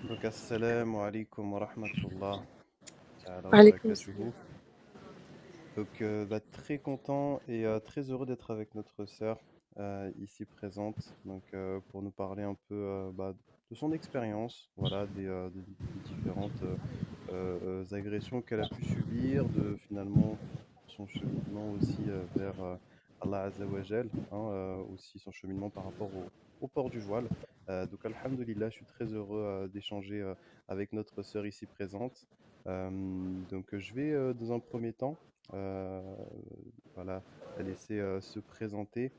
Donc, assalamu alaikum wa rahmatullah ta'ala wa Alaykoum salam. barakatuhu. Donc, très content et très heureux d'être avec notre sœur ici présente, donc pour nous parler un peu de son expérience, voilà, des différentes agressions qu'elle a pu subir, de finalement son cheminement aussi vers Allah Azzawajal, hein, aussi son cheminement par rapport au port du voile. Donc, alhamdulillah, je suis très heureux d'échanger avec notre sœur ici présente. Donc, je vais dans un premier temps euh, voilà, la laisser se présenter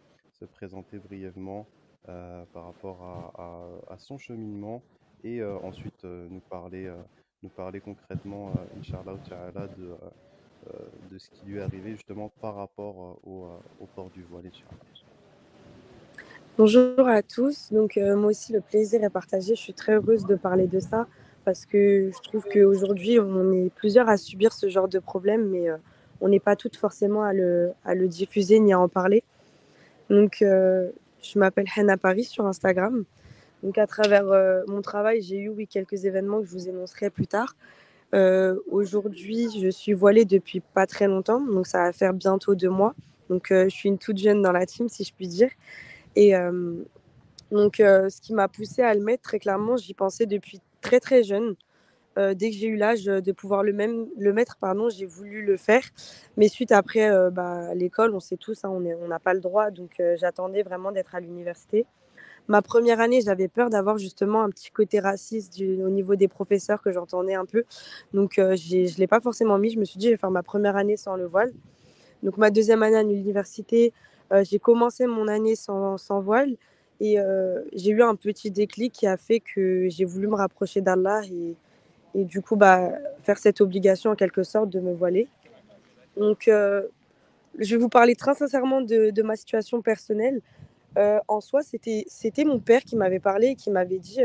brièvement par rapport à son cheminement et ensuite nous parler concrètement, Inch'Allah Ta'ala, de ce qui lui est arrivé justement par rapport au port du voile, Inch'Allah. Bonjour à tous. Moi aussi, le plaisir est partagé. Je suis très heureuse de parler de ça parce que je trouve qu'aujourd'hui, on est plusieurs à subir ce genre de problème, mais on n'est pas toutes forcément à le diffuser ni à en parler. Donc, je m'appelle Hannah Paris sur Instagram. Donc, à travers mon travail, j'ai eu oui, quelques événements que je vous énoncerai plus tard. Aujourd'hui, je suis voilée depuis pas très longtemps, donc ça va faire bientôt 2 mois. Donc, je suis une toute jeune dans la team, si je puis dire. Et ce qui m'a poussée à le mettre, très clairement, j'y pensais depuis très très jeune. Dès que j'ai eu l'âge de pouvoir le mettre, pardon, j'ai voulu le faire. Mais suite après, l'école, on sait tous, hein, on n'a pas le droit. Donc j'attendais vraiment d'être à l'université. Ma première année, j'avais peur d'avoir justement un petit côté raciste au niveau des professeurs que j'entendais un peu. Donc je ne l'ai pas forcément mis. Je me suis dit, je vais faire ma première année sans le voile. Donc ma deuxième année à l'université, j'ai commencé mon année sans voile et j'ai eu un petit déclic qui a fait que j'ai voulu me rapprocher d'Allah et du coup, faire cette obligation en quelque sorte de me voiler. Donc je vais vous parler très sincèrement de ma situation personnelle. En soi, c'était mon père qui m'avait parlé et qui m'avait dit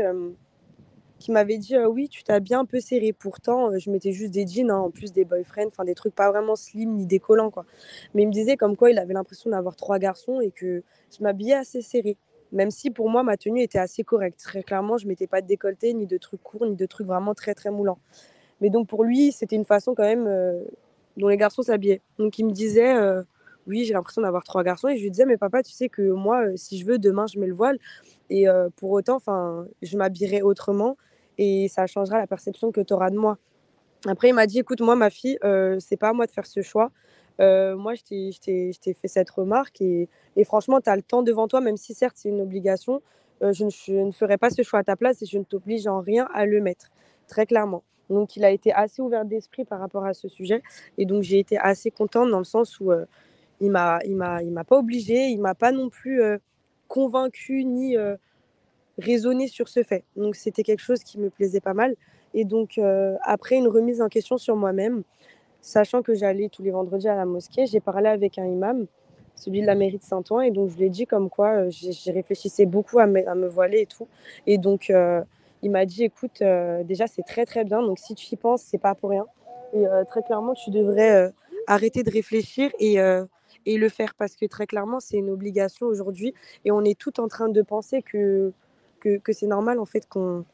oui, tu t'habilles un peu serré. Pourtant, je mettais juste des jeans, hein, en plus des boyfriends, enfin des trucs pas vraiment slim ni décollants, quoi. Mais il me disait comme quoi il avait l'impression d'avoir trois garçons et que je m'habillais assez serré. Même si pour moi, ma tenue était assez correcte. Très clairement, je mettais pas de décolleté, ni de trucs courts, ni de trucs vraiment très, très moulants. Mais donc pour lui, c'était une façon quand même dont les garçons s'habillaient. Donc il me disait oui, j'ai l'impression d'avoir trois garçons. Et je lui disais, mais papa, tu sais que moi, si je veux, demain, je mets le voile. Et pour autant, je m'habillerai autrement et ça changera la perception que tu auras de moi. Après, il m'a dit, écoute, moi, ma fille, c'est pas à moi de faire ce choix. Moi, je t'ai fait cette remarque et franchement, tu as le temps devant toi, même si certes, c'est une obligation. Je ne ferai pas ce choix à ta place et je ne t'oblige en rien à le mettre, très clairement. Donc, il a été assez ouvert d'esprit par rapport à ce sujet. Et donc, j'ai été assez contente dans le sens où il m'a pas obligée, il m'a pas non plus convaincue ni raisonné sur ce fait. Donc c'était quelque chose qui me plaisait pas mal. Et donc après une remise en question sur moi-même, sachant que j'allais tous les vendredis à la mosquée, j'ai parlé avec un imam, celui de la mairie de Saint-Ouen, et donc je lui ai dit comme quoi j'y réfléchissais beaucoup à me voiler et tout. Et donc il m'a dit écoute, déjà c'est très très bien, donc si tu y penses, c'est pas pour rien. Et très clairement, tu devrais arrêter de réfléchir et le faire parce que très clairement, c'est une obligation aujourd'hui et on est tout en train de penser que c'est normal en fait qu'on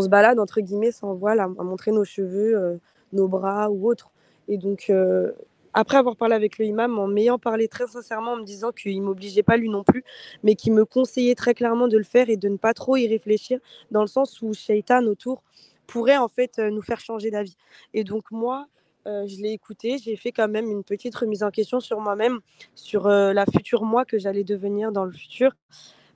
se balade entre guillemets sans voile à montrer nos cheveux, nos bras ou autre. Et donc après avoir parlé avec le imam, en m'ayant parlé très sincèrement, en me disant qu'il ne m'obligeait pas lui non plus, mais qu'il me conseillait très clairement de le faire et de ne pas trop y réfléchir, dans le sens où Shaitan autour pourrait en fait nous faire changer d'avis. Et donc moi, je l'ai écouté, j'ai fait quand même une petite remise en question sur moi-même, sur la future moi que j'allais devenir dans le futur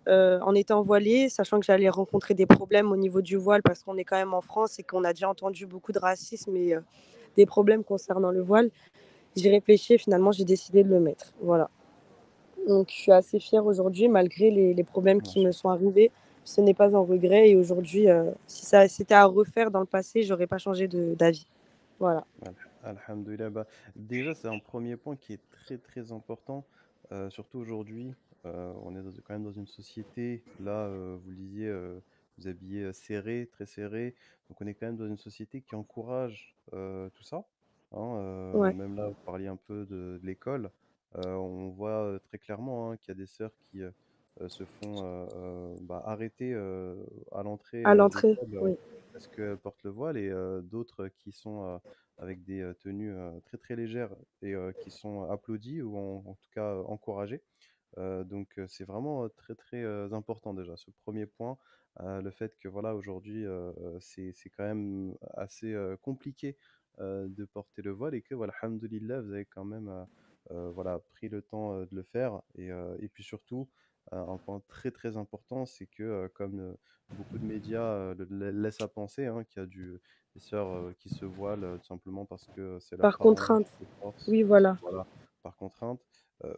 en étant voilée, sachant que j'allais rencontrer des problèmes au niveau du voile parce qu'on est quand même en France et qu'on a déjà entendu beaucoup de racisme et des problèmes concernant le voile. J'ai réfléchi et finalement j'ai décidé de le mettre. Voilà. Donc je suis assez fière aujourd'hui malgré les problèmes qui me sont arrivés. Ce n'est pas un regret et aujourd'hui, si ça c'était à refaire dans le passé, j'aurais pas changé d'avis. Voilà. Alhamdoulilah. Déjà, c'est un premier point qui est très très important, surtout aujourd'hui. On est quand même dans une société, là, vous le disiez, vous habillez serré, très serré. Donc, on est quand même dans une société qui encourage tout ça, hein. Ouais. Même là, vous parliez un peu de l'école. On voit très clairement, hein, qu'il y a des sœurs qui se font arrêter à l'entrée À l'entrée, d'école oui. parce qu'elles portent le voile et d'autres qui sont avec des tenues très très légères et qui sont applaudies ou en tout cas encouragées. Donc c'est vraiment, très, très, important déjà ce premier point, le fait que voilà aujourd'hui, c'est quand même assez, compliqué, de porter le voile et que voilà, alhamdoulilah, vous avez quand même, voilà, pris le temps, de le faire et puis surtout, un point très, très important, c'est que, comme, beaucoup de médias, le laissent à penser, hein, qu'il y a des sœurs, qui se voilent, tout simplement parce que c'est leurs Par parents contrainte. qui les forcent, Oui, voilà. voilà, par contrainte.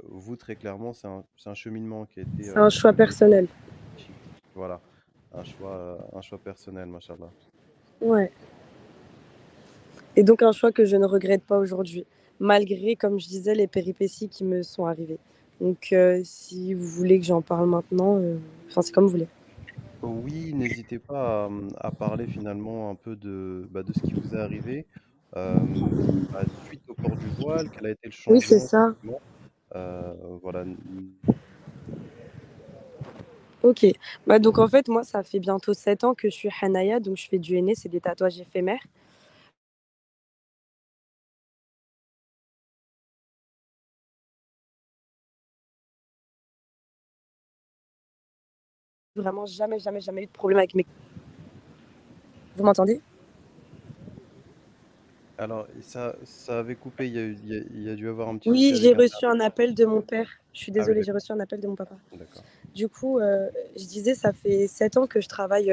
Vous, très clairement, c'est un cheminement qui a été, C'est un choix personnel. réfléchi. Voilà, un choix personnel, machallah. Ouais. Et donc un choix que je ne regrette pas aujourd'hui, malgré, comme je disais, les péripéties qui me sont arrivées. Donc si vous voulez que j'en parle maintenant, enfin c'est comme vous voulez. Oui, n'hésitez pas à parler finalement un peu de ce qui vous est arrivé, suite au port du voile. Quel a été le Oui, c'est changement ça. justement? Voilà, Ok. Bah, donc en fait, moi, ça fait bientôt 7 ans que je suis Hanaya, donc je fais du henné, c'est des tatouages éphémères. Vraiment jamais, jamais, jamais eu de problème avec mes... Vous m'entendez? alors ça avait coupé, il y a dû avoir un petit souci Oui, avec j'ai internet. reçu un appel de mon père. Je suis Ah oui, désolée, j'ai d'accord, reçu un appel de mon papa. d'accord. Du coup, je disais, ça fait 7 ans que je travaille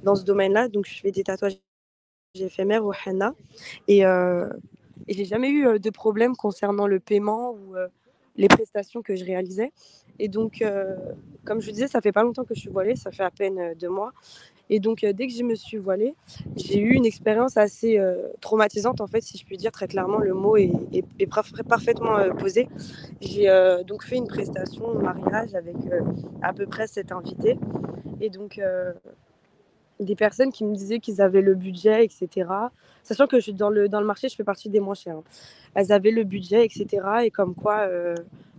dans ce domaine-là, donc je fais des tatouages éphémères au henna. Et, euh, et j'ai jamais eu de problème concernant le paiement ou les prestations que je réalisais. Et donc, comme je disais, ça fait pas longtemps que je suis voilée, ça fait à peine 2 mois. Et donc, dès que je me suis voilée, j'ai eu une expérience assez traumatisante, en fait, si je puis dire très clairement, le mot est parfaitement posé. J'ai donc fait une prestation au mariage avec à peu près 7 invités. Et donc, des personnes qui me disaient qu'ils avaient le budget, etc. Sachant que dans le marché, je fais partie des moins chers, hein. Elles avaient le budget, etc. Et comme quoi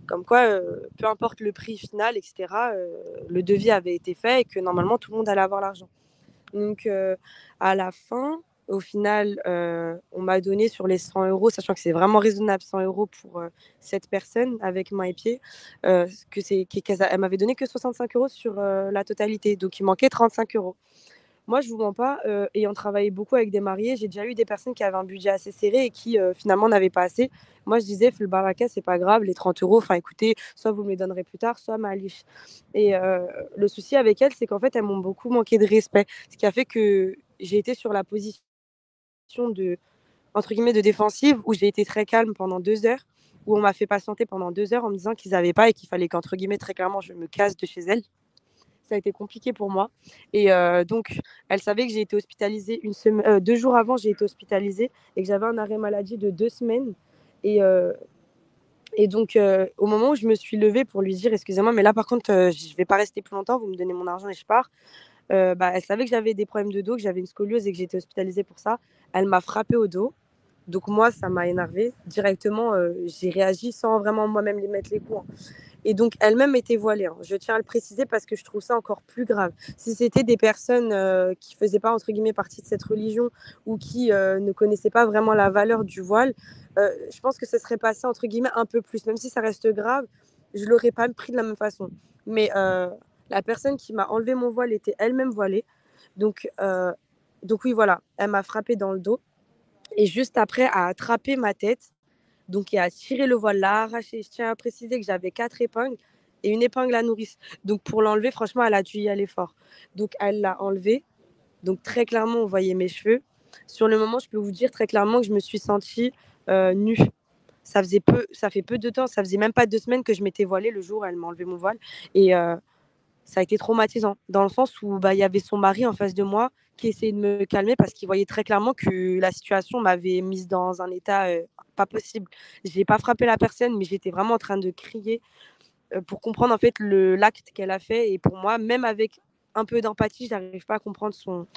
peu importe le prix final, etc., le devis avait été fait et que normalement, tout le monde allait avoir l'argent. Donc, à la fin, au final, on m'a donné sur les 100 euros, sachant que c'est vraiment raisonnable, 100 euros pour cette personne avec main et pied, elle m'avait donné que 65 euros sur la totalité. Donc, il manquait 35 euros. Moi, je vous mens pas, ayant travaillé beaucoup avec des mariés, j'ai déjà eu des personnes qui avaient un budget assez serré et qui finalement n'avaient pas assez. Moi, je disais, fil baraka, c'est pas grave, les 30 euros, enfin écoutez, soit vous me les donnerez plus tard, soit maliche. Et le souci avec elles, c'est qu'en fait, elles m'ont beaucoup manqué de respect. Ce qui a fait que j'ai été sur la position de, entre guillemets, de défensive, où j'ai été très calme pendant 2 heures, où on m'a fait patienter pendant 2 heures en me disant qu'ils n'avaient pas et qu'il fallait qu'entre guillemets, très clairement, je me casse de chez elles. Ça a été compliqué pour moi. Et donc, elle savait que j'ai été hospitalisée 2 jours avant, j'ai été hospitalisée et que j'avais un arrêt maladie de 2 semaines. Et, donc, au moment où je me suis levée pour lui dire, excusez-moi, mais là, par contre, je ne vais pas rester plus longtemps, vous me donnez mon argent et je pars. Elle savait que j'avais des problèmes de dos, que j'avais une scoliose et que j'étais hospitalisée pour ça. Elle m'a frappé au dos. Donc moi, ça m'a énervée. Directement, j'ai réagi sans vraiment moi-même les mettre les coups, hein. Et donc, elle-même était voilée, hein. Je tiens à le préciser parce que je trouve ça encore plus grave. Si c'était des personnes qui ne faisaient pas, entre guillemets, partie de cette religion ou qui ne connaissaient pas vraiment la valeur du voile, je pense que ce serait passé, entre guillemets, un peu plus. Même si ça reste grave, je ne l'aurais pas pris de la même façon. Mais la personne qui m'a enlevé mon voile était elle-même voilée. Donc, donc oui, voilà, elle m'a frappé dans le dos. Et juste après, a attrapé ma tête. Donc, il a tiré le voile, l'a arraché. Je tiens à préciser que j'avais 4 épingles et une épingle à nourrice. Donc, pour l'enlever, franchement, elle a dû y aller fort. Donc, elle l'a enlevé. Donc, très clairement, on voyait mes cheveux. Sur le moment, je peux vous dire très clairement que je me suis sentie nue. Ça fait peu de temps, ça faisait même pas 2 semaines que je m'étais voilée le jour où elle m'a enlevé mon voile. Et ça a été traumatisant, dans le sens où il y avait son mari en face de moi qui essayait de me calmer parce qu'il voyait très clairement que la situation m'avait mise dans un état pas possible. Je n'ai pas frappé la personne, mais j'étais vraiment en train de crier pour comprendre en fait l'acte qu'elle a fait. Et pour moi, même avec un peu d'empathie, je n'arrive pas à comprendre son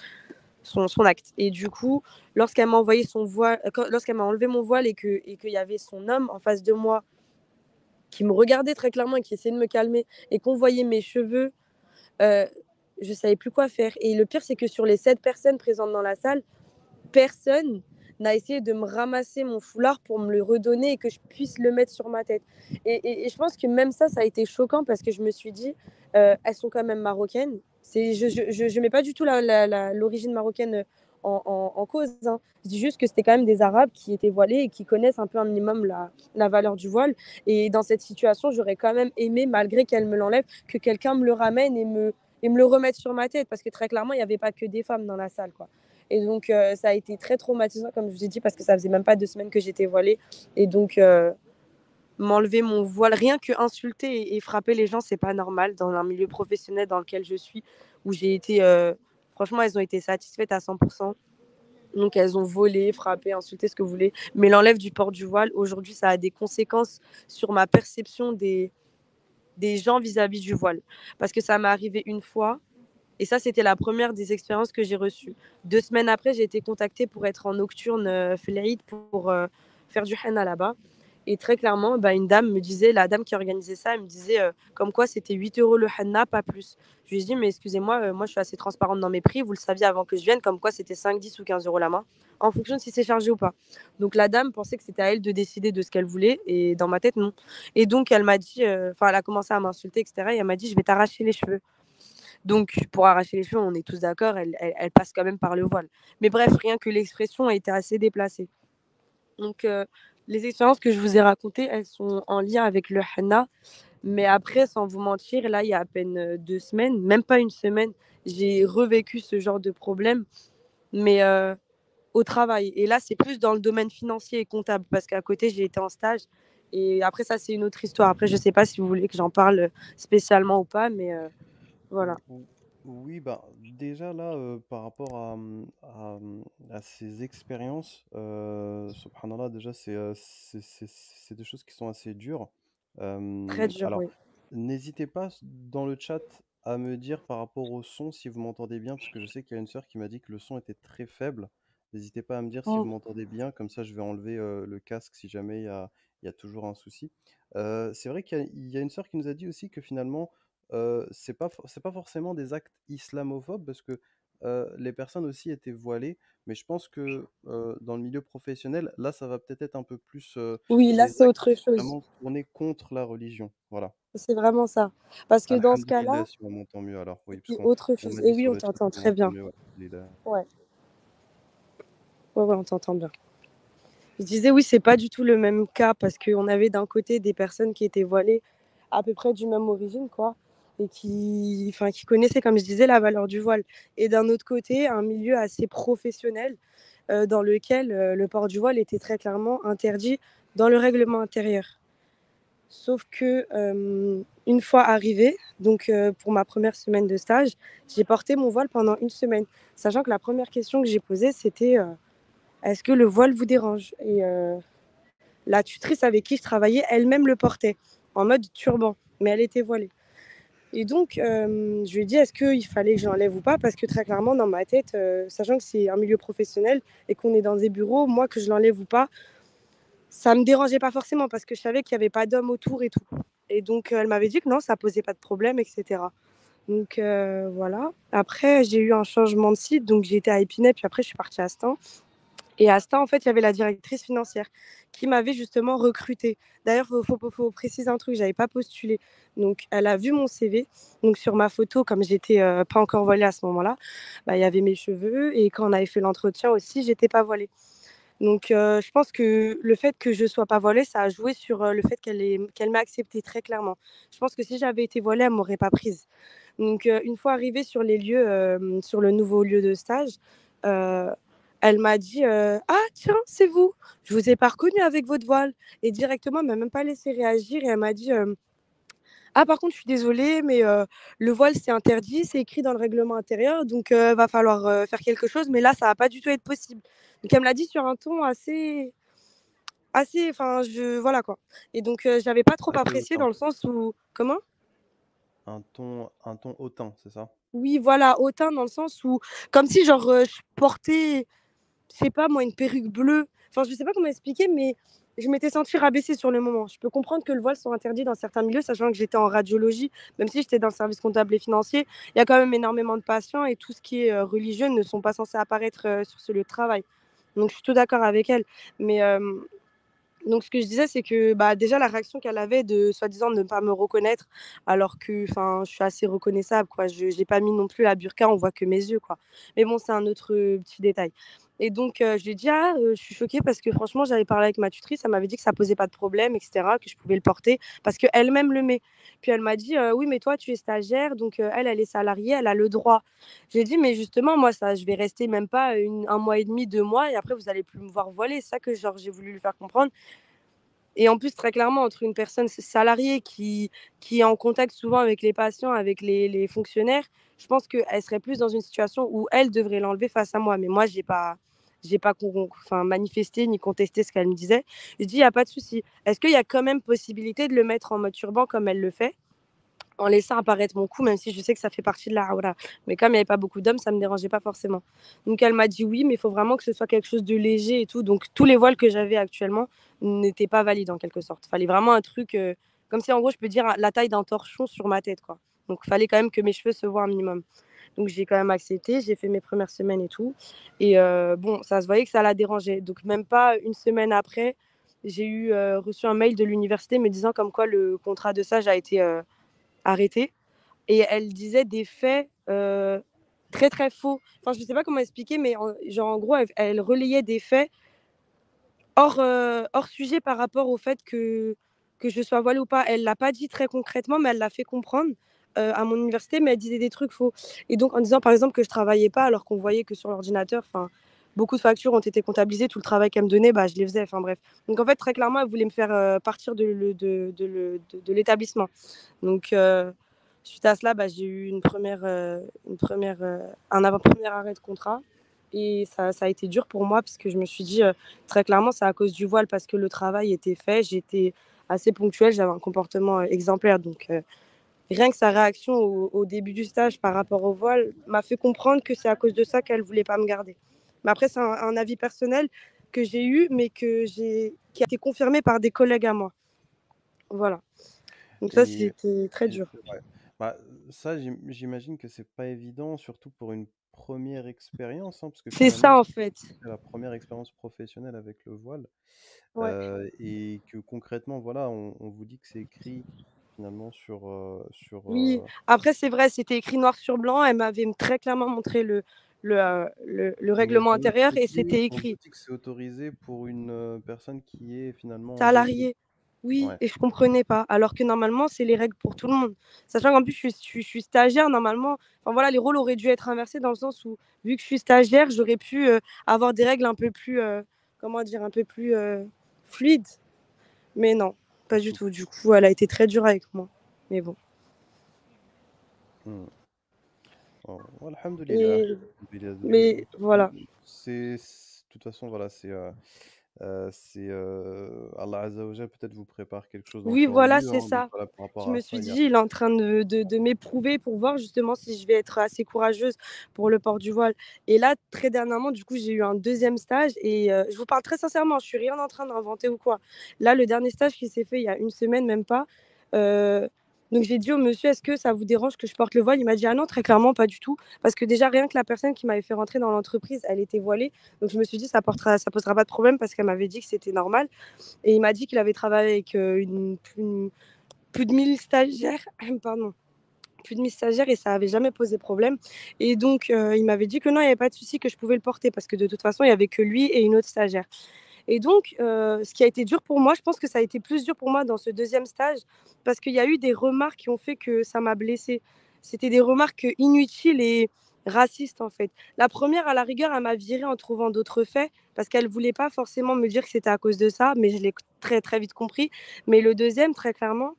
acte. Et du coup, lorsqu'elle m'a envoyé son voile, lorsqu'elle m'a enlevé mon voile et qu'il y avait son homme en face de moi qui me regardait très clairement et qui essayait de me calmer et qu'on voyait mes cheveux, euh, je savais plus quoi faire. Et le pire, c'est que sur les 7 personnes présentes dans la salle, personne n'a essayé de me ramasser mon foulard pour me le redonner et que je puisse le mettre sur ma tête. Et je pense que même ça a été choquant parce que je me suis dit, elles sont quand même marocaines. Je mets pas du tout l'origine marocaine en cause, hein. Je dis juste que c'était quand même des Arabes qui étaient voilés et qui connaissent un peu un minimum la valeur du voile. Et dans cette situation, j'aurais quand même aimé, malgré qu'elle me l'enlève, que quelqu'un me le ramène et me le remette sur ma tête. Parce que très clairement, il n'y avait pas que des femmes dans la salle, quoi. Et donc, ça a été très traumatisant, comme je vous ai dit, parce que ça faisait même pas 2 semaines que j'étais voilée. Et donc, m'enlever mon voile, rien que insulter et frapper les gens, c'est pas normal dans un milieu professionnel dans lequel je suis, où j'ai été. Franchement, elles ont été satisfaites à 100%. Donc, elles ont volé, frappé, insulté, ce que vous voulez. Mais l'enlève du port du voile, aujourd'hui, ça a des conséquences sur ma perception des gens vis-à-vis du voile. Parce que ça m'est arrivé une fois. Et ça, c'était la première des expériences que j'ai reçues. 2 semaines après, j'ai été contactée pour être en nocturne Flaïd pour faire du henna là-bas. Et très clairement, bah, une dame me disait, la dame qui organisait ça, elle me disait comme quoi c'était 8 euros le henna, pas plus. Je lui ai dit, mais excusez-moi, moi je suis assez transparente dans mes prix, vous le saviez avant que je vienne, comme quoi c'était 5, 10 ou 15 euros la main, en fonction de si c'est chargé ou pas. Donc la dame pensait que c'était à elle de décider de ce qu'elle voulait, et dans ma tête, non. Et donc elle m'a dit, enfin elle a commencé à m'insulter, etc. Et elle m'a dit, je vais t'arracher les cheveux. Donc, pour arracher les cheveux, on est tous d'accord, elle passe quand même par le voile. Mais bref, rien que l'expression a été assez déplacée. Donc, les expériences que je vous ai racontées, elles sont en lien avec le henna. Mais après, sans vous mentir, là, il y a à peine 2 semaines, même pas une semaine, j'ai revécu ce genre de problème, mais au travail. Et là, c'est plus dans le domaine financier et comptable, parce qu'à côté, j'ai été en stage. Et après, ça, c'est une autre histoire. Après, je ne sais pas si vous voulez que j'en parle spécialement ou pas, mais voilà. Ou ou oui, bah, déjà là, par rapport à ces expériences, subhanallah, déjà c'est des choses qui sont assez dures. Très dur, Alors, oui. n'hésitez pas dans le chat à me dire par rapport au son si vous m'entendez bien, parce que je sais qu'il y a une sœur qui m'a dit que le son était très faible. N'hésitez pas à me dire si vous Mm. m'entendez bien, comme ça je vais enlever, le casque si jamais il y a toujours un souci. C'est vrai qu'il y a une sœur qui nous a dit aussi que finalement, c'est pas forcément des actes islamophobes parce que, les personnes aussi étaient voilées, mais je pense que, dans le milieu professionnel, là, ça va peut-être être un peu plus, Oui, là, des c'est actes autre chose. vraiment tournés contre la religion. Voilà. C'est vraiment ça. Parce que dans ce Alhamdulillah, cas-là, si on m'entend mieux alors. Oui, parce c'est qu'on autre on chose. m'a Et dit oui, sur on le chat t'entend qu'on très m'entend bien. mieux, ouais, alhamdulillah. Ouais, ouais, ouais, on t'entend bien. Je disais, oui, c'est pas du tout le même cas parce qu'on avait d'un côté des personnes qui étaient voilées à peu près du même origine, quoi, et qui connaissaient, comme je disais, la valeur du voile. Et d'un autre côté, un milieu assez professionnel dans lequel le port du voile était très clairement interdit dans le règlement intérieur. Sauf que une fois arrivée, donc pour ma première semaine de stage, j'ai porté mon voile pendant une semaine, sachant que la première question que j'ai posée, c'était est-ce que le voile vous dérange? Et la tutrice avec qui je travaillais, elle-même le portait en mode turban, mais elle était voilée. Et donc, je lui ai dit, est-ce qu'il fallait que j'enlève ou pas? Parce que très clairement, dans ma tête, sachant que c'est un milieu professionnel et qu'on est dans des bureaux, moi, que je l'enlève ou pas, ça me dérangeait pas forcément parce que je savais qu'il n'y avait pas d'hommes autour et tout. Et donc, elle m'avait dit que non, ça posait pas de problème, etc. Donc, voilà. Après, j'ai eu un changement de site. Donc, j'ai été à Épinay, puis après, je suis partie à Astin. Et à Astin, en fait, il y avait la directrice financière qui m'avait justement recrutée. D'ailleurs, faut préciser un truc, j'avais pas postulé. Donc, elle a vu mon CV. Donc, sur ma photo, comme j'étais pas encore voilée à ce moment-là, bah, il y avait mes cheveux. Et quand on avait fait l'entretien aussi, j'étais pas voilée. Donc, je pense que le fait que je sois pas voilée, ça a joué sur le fait qu'elle m'ait acceptée très clairement. Je pense que si j'avais été voilée, elle m'aurait pas prise. Donc, une fois arrivée sur les lieux, sur le nouveau lieu de stage, euh, elle m'a dit ah, tiens, c'est vous, je vous ai pas reconnu avec votre voile. Et directement, elle m'a même pas laissé réagir et elle m'a dit ah, par contre, je suis désolée, mais le voile, c'est interdit, c'est écrit dans le règlement intérieur, donc va falloir faire quelque chose, mais là, ça va pas du tout être possible. Donc, elle me l'a dit sur un ton assez, enfin, voilà quoi. Et donc, j'avais pas trop Assez apprécié dans hautain. le sens où, comment? Un ton hautain, c'est ça? Oui, voilà, hautain dans le sens où, comme si, genre, je portais, je sais pas moi, une perruque bleue. Enfin, je sais pas comment expliquer, mais je m'étais sentie rabaissée sur le moment. Je peux comprendre que le voile soit interdit dans certains milieux, sachant que j'étais en radiologie, même si j'étais dans le service comptable et financier, il y a quand même énormément de patients et tout ce qui est religieux ne sont pas censés apparaître sur ce lieu de travail. Donc je suis tout d'accord avec elle. Mais donc ce que je disais, c'est que bah, déjà la réaction qu'elle avait de soi-disant ne pas me reconnaître, alors que je suis assez reconnaissable, quoi. Je n'ai pas mis non plus la burqa, on voit que mes yeux, quoi. Mais bon, c'est un autre petit détail. Et donc je lui ai dit, ah, je suis choquée parce que franchement, j'avais parlé avec ma tutrice, elle m'avait dit que ça posait pas de problème, etc., que je pouvais le porter parce qu'elle-même le met. Puis elle m'a dit, oui, mais toi, tu es stagiaire, donc elle est salariée, elle a le droit. J'ai dit, mais justement, moi, ça, je vais rester même pas un mois et demi, 2 mois, et après, vous allez plus me voir voiler. C'est ça que genre, j'ai voulu lui faire comprendre. Et en plus, très clairement, entre une personne salariée qui est en contact souvent avec les patients, avec les fonctionnaires, je pense qu'elle serait plus dans une situation où elle devrait l'enlever face à moi. Mais moi, j'ai pas manifesté ni contesté ce qu'elle me disait. Je dis, il n'y a pas de souci. Est-ce qu'il y a quand même possibilité de le mettre en mode turban comme elle le fait, en laissant apparaître mon cou, même si je sais que ça fait partie de la aura. Mais comme il n'y avait pas beaucoup d'hommes, ça ne me dérangeait pas forcément. Donc elle m'a dit oui, mais il faut vraiment que ce soit quelque chose de léger et tout. Donc tous les voiles que j'avais actuellement n'étaient pas valides en quelque sorte. Il fallait vraiment un truc, comme si en gros je peux dire la taille d'un torchon sur ma tête, quoi. Donc il fallait quand même que mes cheveux se voient un minimum. Donc j'ai quand même accepté, j'ai fait mes premières semaines et tout. Et bon, ça se voyait que ça la dérangeait. Donc même pas une semaine après, j'ai reçu un mail de l'université me disant comme quoi le contrat de stage a été arrêté. Et elle disait des faits très très faux. Enfin, je ne sais pas comment expliquer, mais en gros, elle relayait des faits hors sujet par rapport au fait que je sois voilée ou pas. Elle ne l'a pas dit très concrètement, mais elle l'a fait comprendre à mon université, mais elle disait des trucs faux. Et donc, en disant par exemple que je ne travaillais pas, alors qu'on voyait que sur l'ordinateur, beaucoup de factures ont été comptabilisées, tout le travail qu'elle me donnait, bah, je les faisais. Enfin bref. Donc en fait, très clairement, elle voulait me faire partir de l'établissement. Donc, suite à cela, bah, j'ai eu un premier arrêt de contrat. Et ça a été dur pour moi parce que je me suis dit, très clairement, c'est à cause du voile parce que le travail était fait. J'étais assez ponctuelle, j'avais un comportement exemplaire. Donc, rien que sa réaction au début du stage par rapport au voile m'a fait comprendre que c'est à cause de ça qu'elle ne voulait pas me garder. Mais après, c'est un avis personnel que j'ai eu, mais qui a été confirmé par des collègues à moi. Voilà. Donc ça, Et c'était très et dur. c'est vrai. Bah, ça, j'imagine que c'est pas évident, surtout pour une première expérience, hein, parce que C'est finalement, ça, en c'est fait. la première expérience professionnelle avec le voile, Ouais. et que concrètement, voilà, on vous dit que c'est écrit finalement Oui, après, c'est vrai, c'était écrit noir sur blanc. Elle m'avait très clairement montré le mais règlement d'un autre intérieur et côté, c'était on vous écrit dit que c'est autorisé pour une, personne qui est finalement embauchée. salarié. Oui, Ouais. et je comprenais pas. Alors que normalement, c'est les règles pour tout le monde. Sachant qu'en plus, je suis stagiaire, normalement. Enfin voilà, les rôles auraient dû être inversés dans le sens où, vu que je suis stagiaire, j'aurais pu avoir des règles un peu plus, comment dire, un peu plus fluides. Mais non, pas Plus du tout. souple. Du coup, elle a été très dure avec moi. Mais bon. Mmh. Oh, alhamdoulilah. Et, Alhamdoulilah. mais voilà. De toute façon, voilà, Allah Azza wa Jal peut-être vous prépare quelque chose Oui, d'encore voilà, mieux, c'est hein, donc ça. voilà, par Je rapport à me ça, suis il y a dit: «Il est en train de m'éprouver pour voir justement si je vais être assez courageuse pour le port du voile» et là, très dernièrement, du coup, j'ai eu un deuxième stage et je vous parle très sincèrement, je suis rien en train d'inventer ou quoi. Là, le dernier stage qui s'est fait il y a une semaine, même pas, heu, donc j'ai dit au monsieur: «Est-ce que ça vous dérange que je porte le voile?» Il m'a dit: «Ah non, très clairement, pas du tout». Parce que déjà, rien que la personne qui m'avait fait rentrer dans l'entreprise, elle était voilée, donc je me suis dit: Ça posera pas de problème» parce qu'elle m'avait dit que c'était normal et il m'a dit qu'il avait travaillé avec, plus de 1000 stagiaires, pardon, plus de 1000 stagiaires et ça avait jamais posé problème. Et donc, il m'avait dit que non, il y avait pas de souci, que je pouvais le porter parce que de toute façon, il y avait que lui et une autre stagiaire. Et donc, ce qui a été dur pour moi, je pense que ça a été plus dur pour moi dans ce deuxième stage parce qu'il y a eu des remarques qui ont fait que ça m'a blessée. C'était des remarques inutiles et racistes, en fait. La première, à la rigueur, elle m'a virée en trouvant d'autres faits parce qu'elle voulait pas forcément me dire que c'était à cause de ça, mais je l'ai très, très vite compris. Mais le deuxième, très clairement,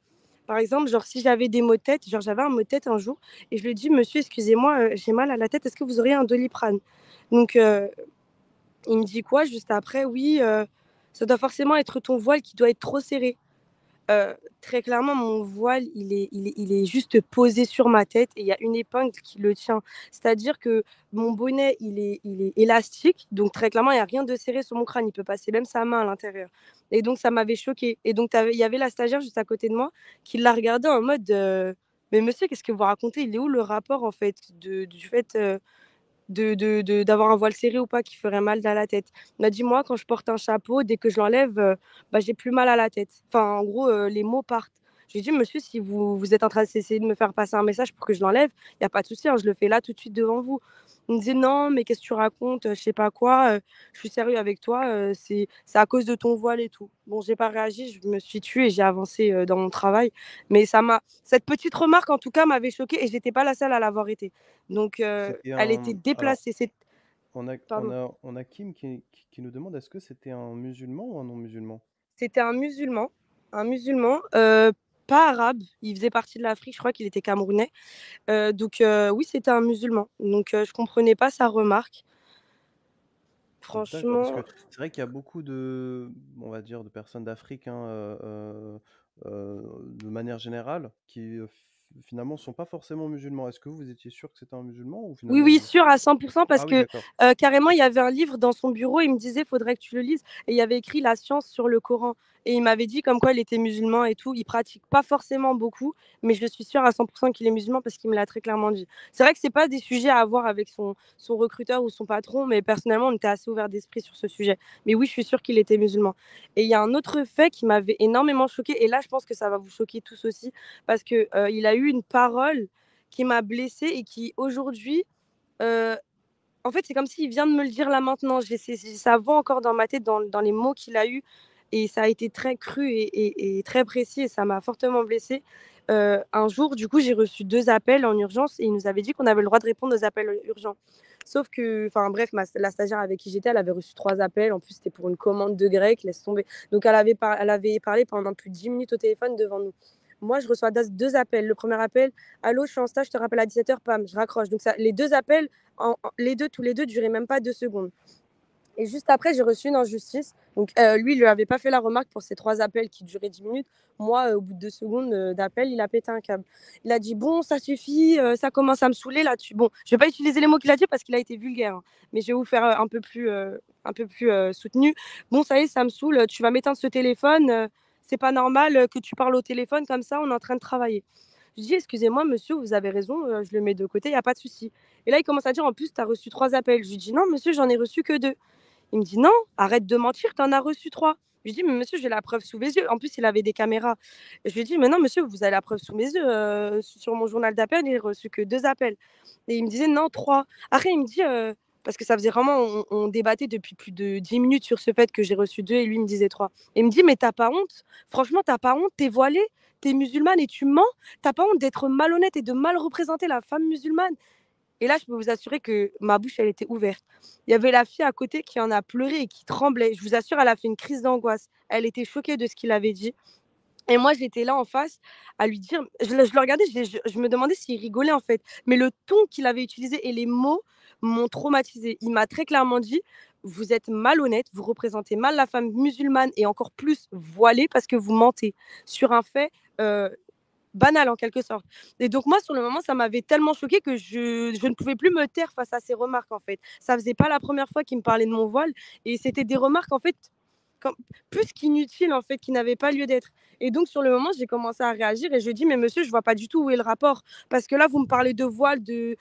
par exemple, genre si j'avais des maux de tête, genre j'avais un mot de tête un jour et je lui ai dit: «Monsieur, excusez-moi, j'ai mal à la tête, est-ce que vous auriez un Doliprane?» Donc il me dit quoi juste après? «Oui, ça doit forcément être ton voile qui doit être trop serré». Très clairement, mon voile, il est juste posé sur ma tête et il y a une épingle qui le tient. C'est-à-dire que mon bonnet, il est élastique, donc très clairement, il y a rien de serré sur mon crâne. Il peut passer même sa main à l'intérieur et donc ça m'avait choquée et donc il y avait la stagiaire juste à côté de moi qui l'a regardé en mode, «Mais monsieur, qu'est-ce que vous racontez? Il est où le rapport, en fait, de du fait, d'avoir un voile serré ou pas qui ferait mal à la tête. Il m'a dit, moi, quand je porte un chapeau, dès que je l'enlève, bah, j'ai plus mal à la tête. Enfin, en gros, les mots partent. J'ai dit, monsieur, si vous êtes en train d'essayer de me faire passer un message pour que je l'enlève, il n'y a pas de souci, hein, je le fais là tout de suite devant vous. Il me dit, non, mais qu'est-ce que tu racontes, je sais pas quoi, je suis sérieux avec toi, c'est à cause de ton voile et tout. Bon, j'ai pas réagi, je me suis tue et j'ai avancé dans mon travail. Mais cette petite remarque, en tout cas, m'avait choquée et j'étais pas la seule à l'avoir été. Donc, C'était elle était un alors déplacée. Pardon. on a Kim qui nous demande est-ce que c'était un musulman ou un non-musulman? C'était un musulman, pas arabe, il faisait partie de l'Afrique, je crois qu'il était camerounais. Donc, oui, c'était un musulman. Donc, je comprenais pas sa remarque. D'accord, parce que Franchement, c'est vrai qu'il y a beaucoup de, on va dire, de personnes d'Afrique, hein, de manière générale, qui finalement sont pas forcément musulmans. Est-ce que vous étiez sûr que c'était un musulman ou oui, finalement oui, vous... sûr à 100 parce Ah oui, que, d'accord. carrément, il y avait un livre dans son bureau, il me disait: «Faudrait que tu le lises» et il y avait écrit la science sur le Coran et il m'avait dit comme quoi il était musulman et tout. Il pratique pas forcément beaucoup, mais je suis sûre à 100 qu'il est musulman parce qu'il me l'a très clairement dit. C'est vrai que c'est pas des sujets à avoir avec son recruteur ou son patron, mais personnellement, on était assez ouverts d'esprit sur ce sujet. Mais oui, je suis sûre qu'il était musulman et il y a un autre fait qui m'avait énormément choquée et là, je pense que ça va vous choquer tous aussi parce que, il a eu une parole qui m'a blessée et qui aujourd'hui, Heu, en fait, c'est comme s'il vient de me le dire là maintenant. Ça voix encore dans ma tête, dans les mots qu'il a eus et ça a été très cru et très précis et ça m'a fortement blessée. Un jour, du coup, j'ai reçu 2 appels en urgence et il nous avait dit qu'on avait le droit de répondre aux appels urgents. Sauf que enfin bref, ma la stagiaire avec qui j'étais, elle avait reçu 3 appels. En plus, c'était pour une commande de grec, laisse tomber. Donc elle avait parlé pendant plus de 10 minutes au téléphone devant nous. Moi, je reçois 2 appels. Le premier appel: «Allô, je suis en stage, je te rappelle à 17 h», pam, je raccroche. Donc ça les 2 appels les deux, tous les deux duraient même pas 2 secondes. Et juste après, j'ai reçu une injustice. Donc, lui, il lui avait pas fait la remarque pour ces 3 appels qui duraient 10 minutes. Moi, au bout de 2 secondes d'appel, il a pété un câble. Il a dit: «Bon, ça suffit, ça commence à me saouler là». Bon, je vais pas utiliser les mots qu'il a dit parce qu'il a été vulgaire, hein, mais je vais vous faire un peu plus soutenu. «Bon, ça y est, ça me saoule, tu vas m'éteindre ce téléphone, c'est pas normal que tu parles au téléphone comme ça, on est en train de travailler». Je dis: «Excusez-moi monsieur, vous avez raison, je le mets de côté, il y a pas de souci». Et là, il commence à dire: «En plus, tu as reçu 3 appels». Je lui dis: «Non monsieur, j'en ai reçu que 2». Il me dit: «Non, arrête de mentir, tu en as reçu 3». Je lui dis: «Mais monsieur, j'ai la preuve sous mes yeux». En plus, il avait des caméras. Et je lui dis: «Mais non monsieur, vous avez la preuve sous mes yeux, sur mon journal d'appel, j'ai reçu que 2 appels». Et il me disait: «Non, 3». Après il me dit, parce que ça faisait vraiment on débattait depuis plus de 10 minutes sur ce fait que j'ai reçu 2 et lui me disait 3. Et il me dit: «Mais tu as pas honte? Franchement, tu as pas honte? Tu es voilée, tu es musulmane et tu mens? Tu as pas honte d'être malhonnête et de mal représenter la femme musulmane?» Et là, je peux vous assurer que ma bouche, elle était ouverte. Il y avait la fille à côté qui en a pleuré et qui tremblait. Je vous assure, elle a fait une crise d'angoisse. Elle était choquée de ce qu'il avait dit. Et moi, j'étais là en face à lui dire, je le regardais, je me demandais s'il rigolait en fait. Mais le ton qu'il avait utilisé et les mots m'ont traumatisée. Il m'a très clairement dit: «Vous êtes malhonnête, vous représentez mal la femme musulmane et encore plus voilée parce que vous mentez sur un fait euh, banal en quelque sorte». Et donc moi, sur le moment, ça m'avait tellement choquée que je ne pouvais plus me taire face à ces remarques en fait. Ça faisait pas la première fois qu'il me parlait de mon voile et c'était des remarques en fait comme, plus qu'inutiles en fait, qui n'avaient pas lieu d'être. Et donc sur le moment, j'ai commencé à réagir et je dis: «Mais monsieur, je vois pas du tout où est le rapport parce que là, vous me parlez de voile, du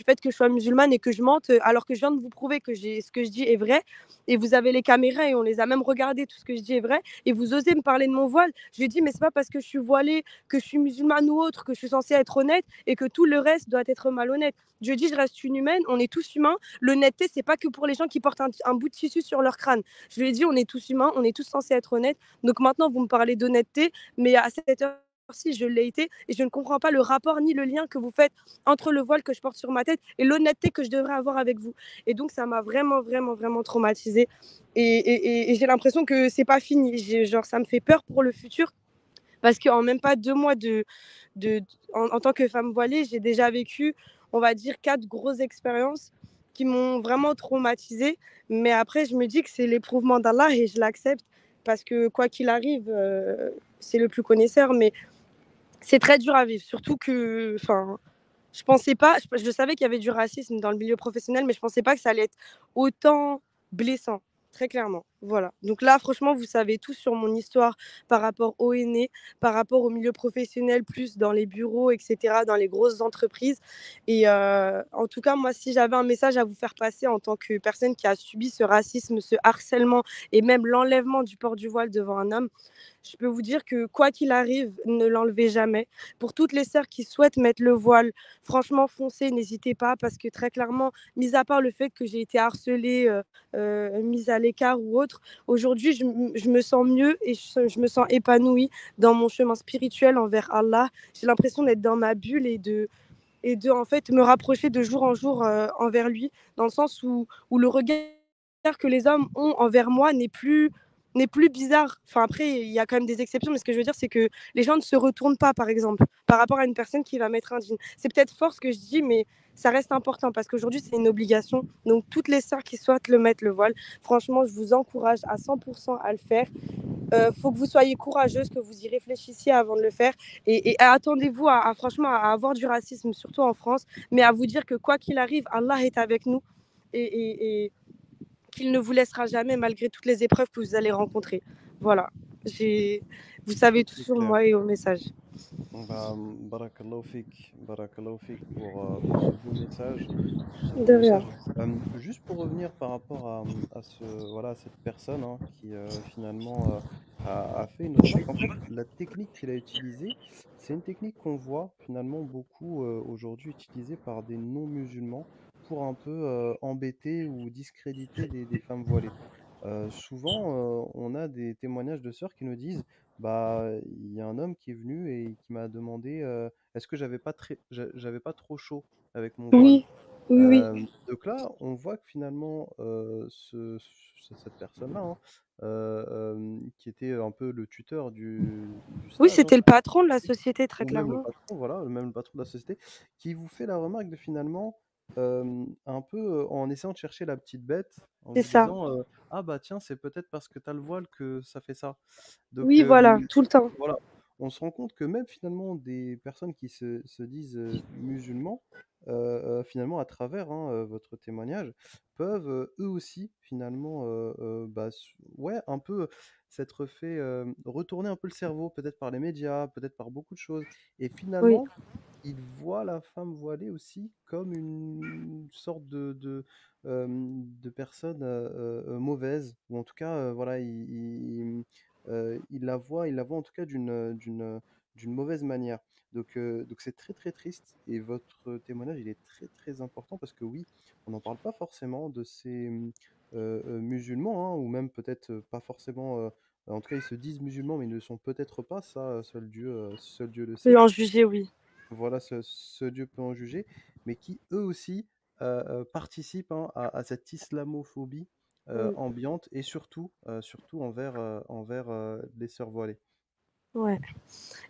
fait que je sois musulmane et que je mente, alors que je viens de vous prouver que ce que je dis est vrai et vous avez les caméras et on les a même regardées, tout ce que je dis est vrai et vous osez me parler de mon voile». Je lui ai dit: «Mais c'est pas parce que je suis voilée, que je suis musulmane ou autre, que je suis censée être honnête et que tout le reste doit être malhonnête». Je lui ai dit: «Je reste une humaine, on est tous humains. L'honnêteté, c'est pas que pour les gens qui portent un bout de tissu sur leur crâne». Je lui ai dit: «On est tous humains, on est tous censés être honnêtes. Donc maintenant, vous me parlez d'honnêteté, mais à cette heure-ci, je l'ai été et je ne comprends pas le rapport ni le lien que vous faites entre le voile que je porte sur ma tête et l'honnêteté que je devrais avoir avec vous». Et donc, ça m'a vraiment, vraiment, vraiment traumatisée. Et j'ai l'impression que c'est pas fini. Genre, ça me fait peur pour le futur parce qu'en même pas 2 mois en tant que femme voilée, j'ai déjà vécu, on va dire, 4 grosses expériences qui m'ont vraiment traumatisée. Mais après, je me dis que c'est l'éprouvement d'Allah et je l'accepte parce que quoi qu'il arrive, c'est le plus connaisseur, mais c'est très dur à vivre. Surtout que, enfin, je pensais pas, je savais qu'il y avait du racisme dans le milieu professionnel, mais je pensais pas que ça allait être autant blessant, très clairement. Voilà. Donc là, franchement, vous savez tout sur mon histoire par rapport au aîné, par rapport au milieu professionnel, plus dans les bureaux, etc., dans les grosses entreprises. Et en tout cas, moi, si j'avais un message à vous faire passer en tant que personne qui a subi ce racisme, ce harcèlement et même l'enlèvement du port du voile devant un homme, je peux vous dire que quoi qu'il arrive, ne l'enlevez jamais. Pour toutes les sœurs qui souhaitent mettre le voile, franchement, foncez, n'hésitez pas, parce que très clairement, mis à part le fait que j'ai été harcelée, mise à l'écart ou autre, aujourd'hui, je me sens mieux et je me sens épanouie dans mon chemin spirituel envers Allah. J'ai l'impression d'être dans ma bulle et de en fait me rapprocher de jour en jour envers lui, dans le sens où le regard que les hommes ont envers moi n'est plus bizarre. Enfin, après, il y a quand même des exceptions, mais ce que je veux dire, c'est que les gens ne se retournent pas, par exemple, par rapport à une personne qui va mettre un jean. C'est peut-être fort ce que je dis, mais ça reste important parce qu'aujourd'hui, c'est une obligation. Donc, toutes les sœurs qui souhaitent le mettre, le voile, franchement, je vous encourage à 100% à le faire. Faut que vous soyez courageuse, que vous y réfléchissiez avant de le faire. Et attendez-vous franchement à avoir du racisme, surtout en France, mais à vous dire que quoi qu'il arrive, Allah est avec nous et qu'il ne vous laissera jamais malgré toutes les épreuves que vous allez rencontrer. Voilà. Vous savez tout C'est sur clair. moi et au message. Bah, barakallahu fik pour ce beau message. Ce beau De rien. message. Juste pour revenir par rapport à voilà, à cette personne hein, qui finalement a fait une remarque. En fait, la technique qu'il a utilisée, c'est une technique qu'on voit finalement beaucoup aujourd'hui utilisée par des non-musulmans pour un peu embêter ou discréditer des femmes voilées. Souvent, on a des témoignages de sœurs qui nous disent, bah, il y a un homme qui est venu et qui m'a demandé est-ce que j'avais pas trop chaud avec mon voile. Oui, oui, oui. Donc là, on voit que finalement, cette personne-là, hein, qui était un peu le tuteur du Oui, stage, hein, c'était le patron de la société, très ou même le clairement. patron, voilà, même le patron de la société, qui vous fait la remarque de finalement, un peu, en essayant de chercher la petite bête, en C'est vous ça. disant, «Ah bah tiens, c'est peut-être parce que tu as le voile que ça fait ça». Donc Oui, voilà, tout le temps. voilà, on se rend compte que même finalement des personnes qui se disent, musulmans, finalement à travers, hein, votre témoignage, peuvent, eux aussi finalement, bah, ouais, un peu s'être fait, retourner un peu le cerveau, peut-être par les médias, peut-être par beaucoup de choses et Oui, finalement, ils voient la femme voilée aussi comme une sorte de personne, mauvaise ou en tout cas, voilà, il la voit en tout cas d'une mauvaise manière. Donc c'est très, très triste et votre témoignage, il est très, très important parce que oui, on n'en parle pas forcément de ces, musulmans, hein, ou même peut-être, pas forcément, en tout cas, ils se disent musulmans, mais ils ne le sont peut-être pas, ça, seul Dieu le peut sait. en juger, oui. Voilà, ce Dieu peut en juger, mais qui eux aussi, participent, hein, à cette islamophobie, Mm. ambiante et surtout envers, les sœurs voilées. Ouais.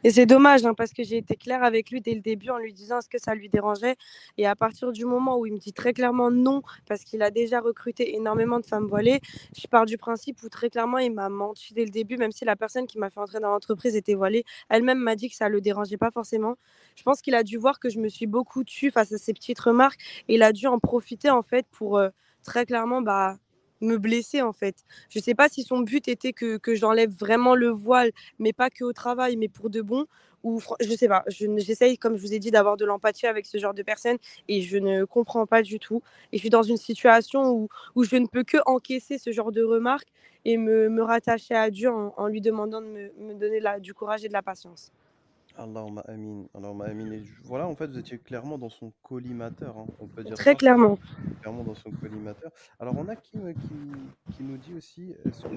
Et c'est dommage hein, parce que j'ai été claire avec lui dès le début en lui disant ce que ça lui dérangeait. Et à partir du moment où il me dit très clairement non, parce qu'il a déjà recruté énormément de femmes voilées, je pars du principe où très clairement il m'a menti dès le début, même si la personne qui m'a fait entrer dans l'entreprise était voilée, elle-même m'a dit que ça ne le dérangeait pas forcément. Je pense qu'il a dû voir que je me suis beaucoup tue face à ces petites remarques et il a dû en profiter en fait pour très clairement me blesser en fait. Je ne sais pas si son but était que j'enlève vraiment le voile mais pas que au travail, mais pour de bon. Ou je sais pas, j'essaye, comme je vous ai dit, d'avoir de l'empathie avec ce genre de personnes et je ne comprends pas du tout. Et je suis dans une situation où je ne peux que encaisser ce genre de remarques et me rattacher à Dieu en lui demandant de me donner du courage et de la patience. Allahumma amin, Allahumma amin et voilà, en fait, vous étiez clairement dans son collimateur, hein, on peut dire Très ça. clairement. Clairement dans son collimateur. Alors on a qui nous dit aussi, est-ce que,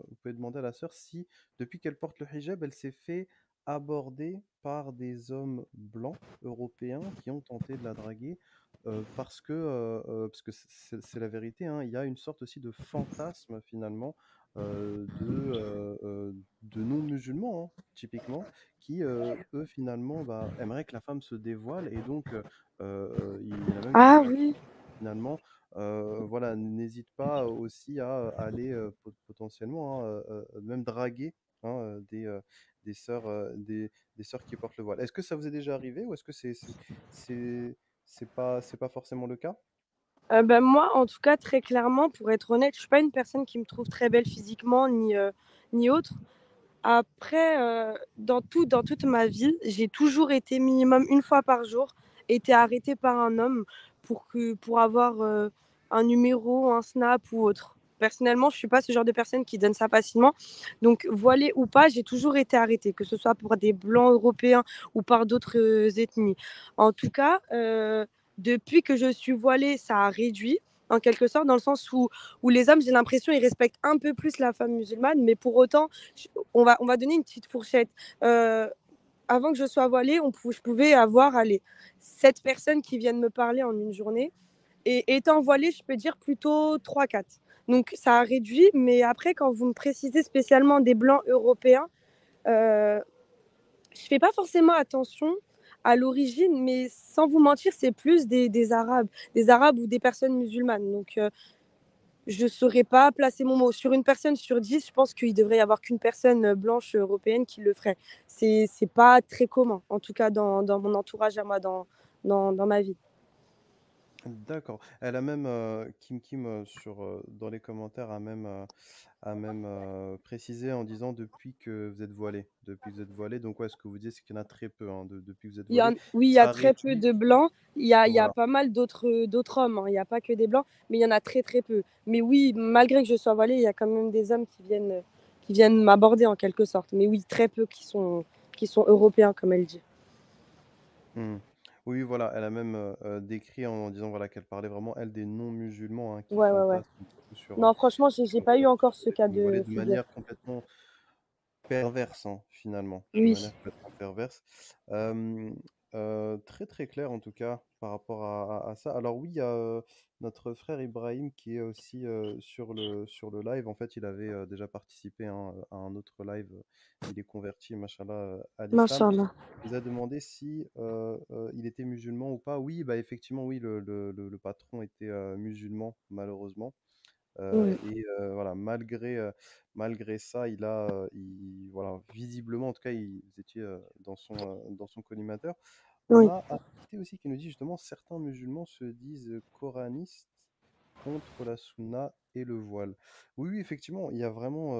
vous pouvez demander à la sœur si, depuis qu'elle porte le hijab, elle s'est fait aborder par des hommes blancs européens qui ont tenté de la draguer, parce que c'est la vérité, hein, il y a une sorte aussi de fantasme finalement, de non-musulmans, hein, typiquement, qui, eux finalement, bah, aimeraient que la femme se dévoile et donc, il y en a même Ah oui. finalement, voilà, n'hésite pas aussi à aller, potentiellement, hein, même draguer hein, des sœurs, des sœurs qui portent le voile. Est-ce que ça vous est déjà arrivé ou est-ce que c'est c'est pas forcément le cas? Bah, moi, en tout cas, très clairement, pour être honnête, je suis pas une personne qui me trouve très belle physiquement ni autre. Après, dans toute ma vie, j'ai toujours été minimum une fois par jour été arrêtée par un homme pour avoir, un numéro, un Snap ou autre. Personnellement, je suis pas ce genre de personne qui donne ça facilement. Donc voilée ou pas, j'ai toujours été arrêtée, que ce soit pour des blancs européens ou par d'autres, ethnies. En tout cas, depuis que je suis voilée, ça a réduit en quelque sorte dans le sens où les hommes, j'ai l'impression, ils respectent un peu plus la femme musulmane, mais pour autant, on va donner une petite fourchette. Avant que je sois voilée, je pouvais avoir allez, 7 personnes qui viennent me parler en une journée. Et étant voilée, je peux dire plutôt 3-4. Donc ça a réduit, mais après, quand vous me précisez spécialement des blancs européens, euh, je fais pas forcément attention à l'origine, mais sans vous mentir, c'est plus des Arabes ou des personnes musulmanes. Donc je ne saurais pas placer mon mot. Sur une personne sur 10, je pense qu'il devrait y avoir qu'une personne blanche européenne qui le ferait. C'est pas très commun, en tout cas dans mon entourage à moi, dans ma vie. D'accord. Elle a même, Kim Kim, dans les commentaires a même, précisé en disant: «Depuis que vous êtes voilés». Depuis que vous êtes voilés, donc ouais, ce que vous dites, c'est qu'il y en a très peu, hein, depuis que vous êtes voilés. Oui, il y a Ça a très peu réduit, de blancs. Il y a voilà. pas mal d'autres hommes, hein. Il n'y a pas que des blancs, mais il y en a très très peu. Mais oui, malgré que je sois voilée, il y a quand même des hommes qui viennent m'aborder en quelque sorte. Mais oui, très peu qui sont européens, comme elle dit. Mmh. Oui, voilà, elle a même, décrit en disant, voilà, qu'elle parlait vraiment, elle, des non-musulmans, hein, qui Ouais, ouais, ouais. fantasment beaucoup Non, franchement, j'ai sur, pas eu encore ce les cas femmes voilées de de figure. manière complètement perverse, hein, finalement, de Oui, manière complètement perverse. Très, très clair en tout cas par rapport à ça. Alors oui, il y a, notre frère Ibrahim qui est aussi, sur le live. En fait, il avait, déjà participé, hein, à un autre live, il est converti machallah, à l'islam. Machallah. Il nous a demandé si, il était musulman ou pas. Oui, bah, effectivement, oui, le patron était, musulman malheureusement. Ouais. Voilà, malgré ça, voilà, visiblement, en tout cas, vous étiez, dans son collimateur. On Oui. a Arité aussi qui nous dit justement: «Certains musulmans se disent, coranistes contre la sunna et le voile». Oui, oui, effectivement, il y a vraiment,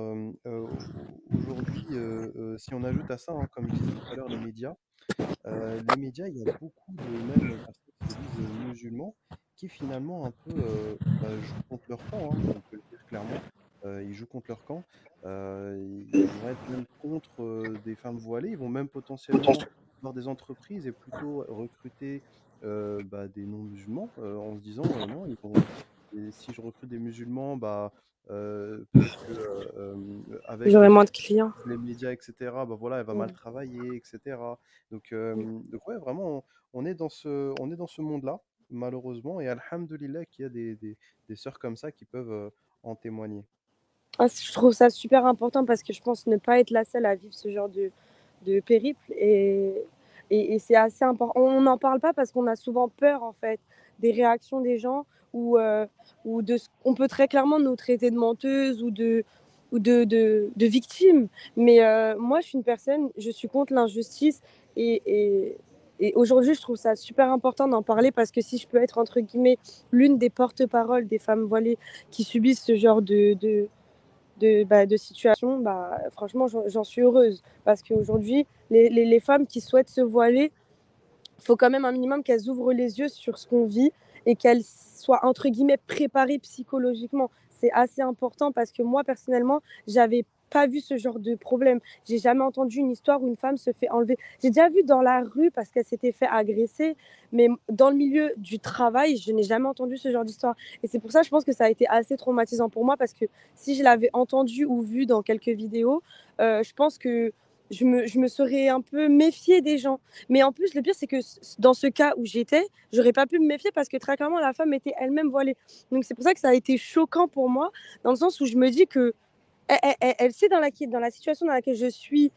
aujourd'hui, si on ajoute à ça, hein, comme je disais tout à l'heure, les médias, il y a beaucoup de même personnes qui se disent, musulmans, qui finalement un peu, bah, jouent contre leur camp, hein, on peut le dire clairement. Ils jouent contre leur camp, ils vont être même contre, des femmes voilées. Ils vont même potentiellement avoir des entreprises et plutôt recruter, bah, des non-musulmans, en se disant: «Non, ils vont et si je recrute des musulmans, bah, peut-être que, avec J'aurais ce moins que de clients. les médias et cetera, bah, voilà, elle va mal Mm. travailler et cetera». Mm. Donc ouais, vraiment, on est dans ce monde-là, malheureusement, et alhamdoulilah qu'il y a des sœurs comme ça qui peuvent, en témoigner. Ah, je trouve ça super important parce que je pense ne pas être la seule à vivre ce genre de périple. Et c'est assez important. On n'en parle pas parce qu'on a souvent peur, en fait, des réactions des gens ou on peut très clairement nous traiter de menteuse ou de victime. Mais moi, je suis une personne, je suis contre l'injustice et, et, et aujourd'hui, je trouve ça super important d'en parler parce que si je peux être, entre guillemets, l'une des porte-paroles des femmes voilées qui subissent ce genre de situation, bah, franchement, j'en suis heureuse. Parce qu'aujourd'hui, les femmes qui souhaitent se voiler, il faut quand même un minimum qu'elles ouvrent les yeux sur ce qu'on vit et qu'elles soient, entre guillemets, préparées psychologiquement. C'est assez important parce que moi, personnellement, j'avais pas vu ce genre de problème. J'ai jamais entendu une histoire où une femme se fait enlever. J'ai déjà vu dans la rue parce qu'elle s'était fait agresser, mais dans le milieu du travail, je n'ai jamais entendu ce genre d'histoire. Et c'est pour ça, je pense que ça a été assez traumatisant pour moi parce que si je l'avais entendu ou vu dans quelques vidéos, je pense que je me serais un peu méfiée des gens. Mais en plus, le pire, c'est que dans ce cas où j'étais, j'aurais pas pu me méfier parce que très clairement, la femme était elle-même voilée. Donc c'est pour ça que ça a été choquant pour moi, dans le sens où je me dis que elle sait dans la situation dans laquelle je suis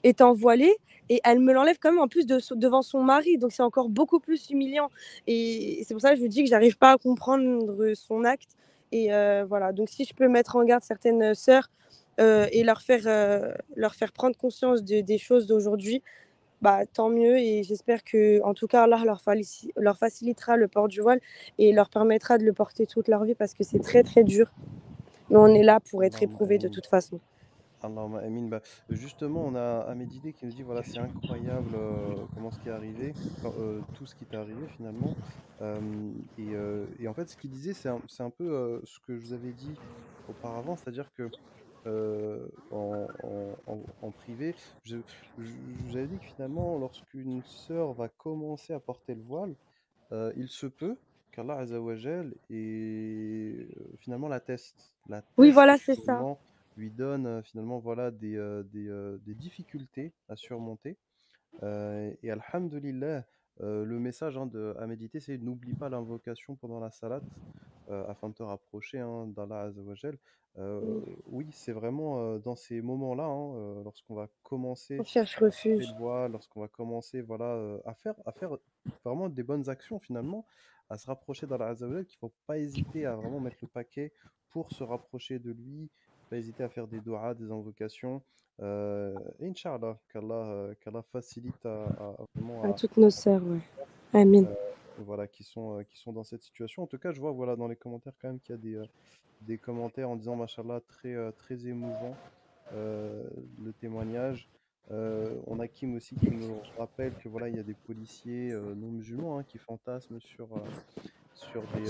étant voilée et elle me l'enlève quand même en plus devant son mari. Donc c'est encore beaucoup plus humiliant. Et c'est pour ça que je vous dis que j'arrive pas à comprendre son acte. Et voilà. Donc si je peux mettre en garde certaines sœurs, et leur faire prendre conscience des choses d'aujourd'hui, bah, tant mieux. Et j'espère que, en tout cas, Allah leur facilitera le port du voile et leur permettra de le porter toute leur vie parce que c'est très très dur. Mais on est là pour être Allahumma éprouvé de amin. toute façon. Allahumma amin. Bah, justement, on a Ahmed Didé qui nous dit voilà, c'est incroyable comment ce qui est arrivé, tout ce qui t'est arrivé finalement. Et en fait, ce qu'il disait, c'est un peu ce que je vous avais dit auparavant, c'est-à-dire que en privé, je, je vous avais dit que finalement, lorsqu'une sœur va commencer à porter le voile, il se peut qu'Allah Azzawajal et finalement la Oui, teste et voilà, c'est ça. finalement lui donne finalement voilà des difficultés à surmonter. Et alhamdulillah, le message à méditer, c'est n'oublie pas l'invocation pendant la salat afin de te rapprocher d'Allah Azzawajal. Oui, c'est vraiment dans ces moments-là, lorsqu'on va On commencer cherche à porter refuge. le voile, lorsqu'on va commencer voilà, à faire vraiment des bonnes actions finalement, à se rapprocher d'Allah Azzawajal, qu'il ne faut pas hésiter à vraiment mettre le paquet pour se rapprocher de lui, pas hésiter à faire des du'as, des invocations. Et Inch'Allah, qu'Allah facilite vraiment À toutes nos à sœurs, ouais. Amin. euh, voilà, qui sont dans cette situation. En tout cas, je vois voilà, dans les commentaires quand même qu'il y a des commentaires en disant, Machallah, très émouvant le témoignage. On a Kim aussi qui nous rappelle que voilà, il y a des policiers non musulmans qui fantasment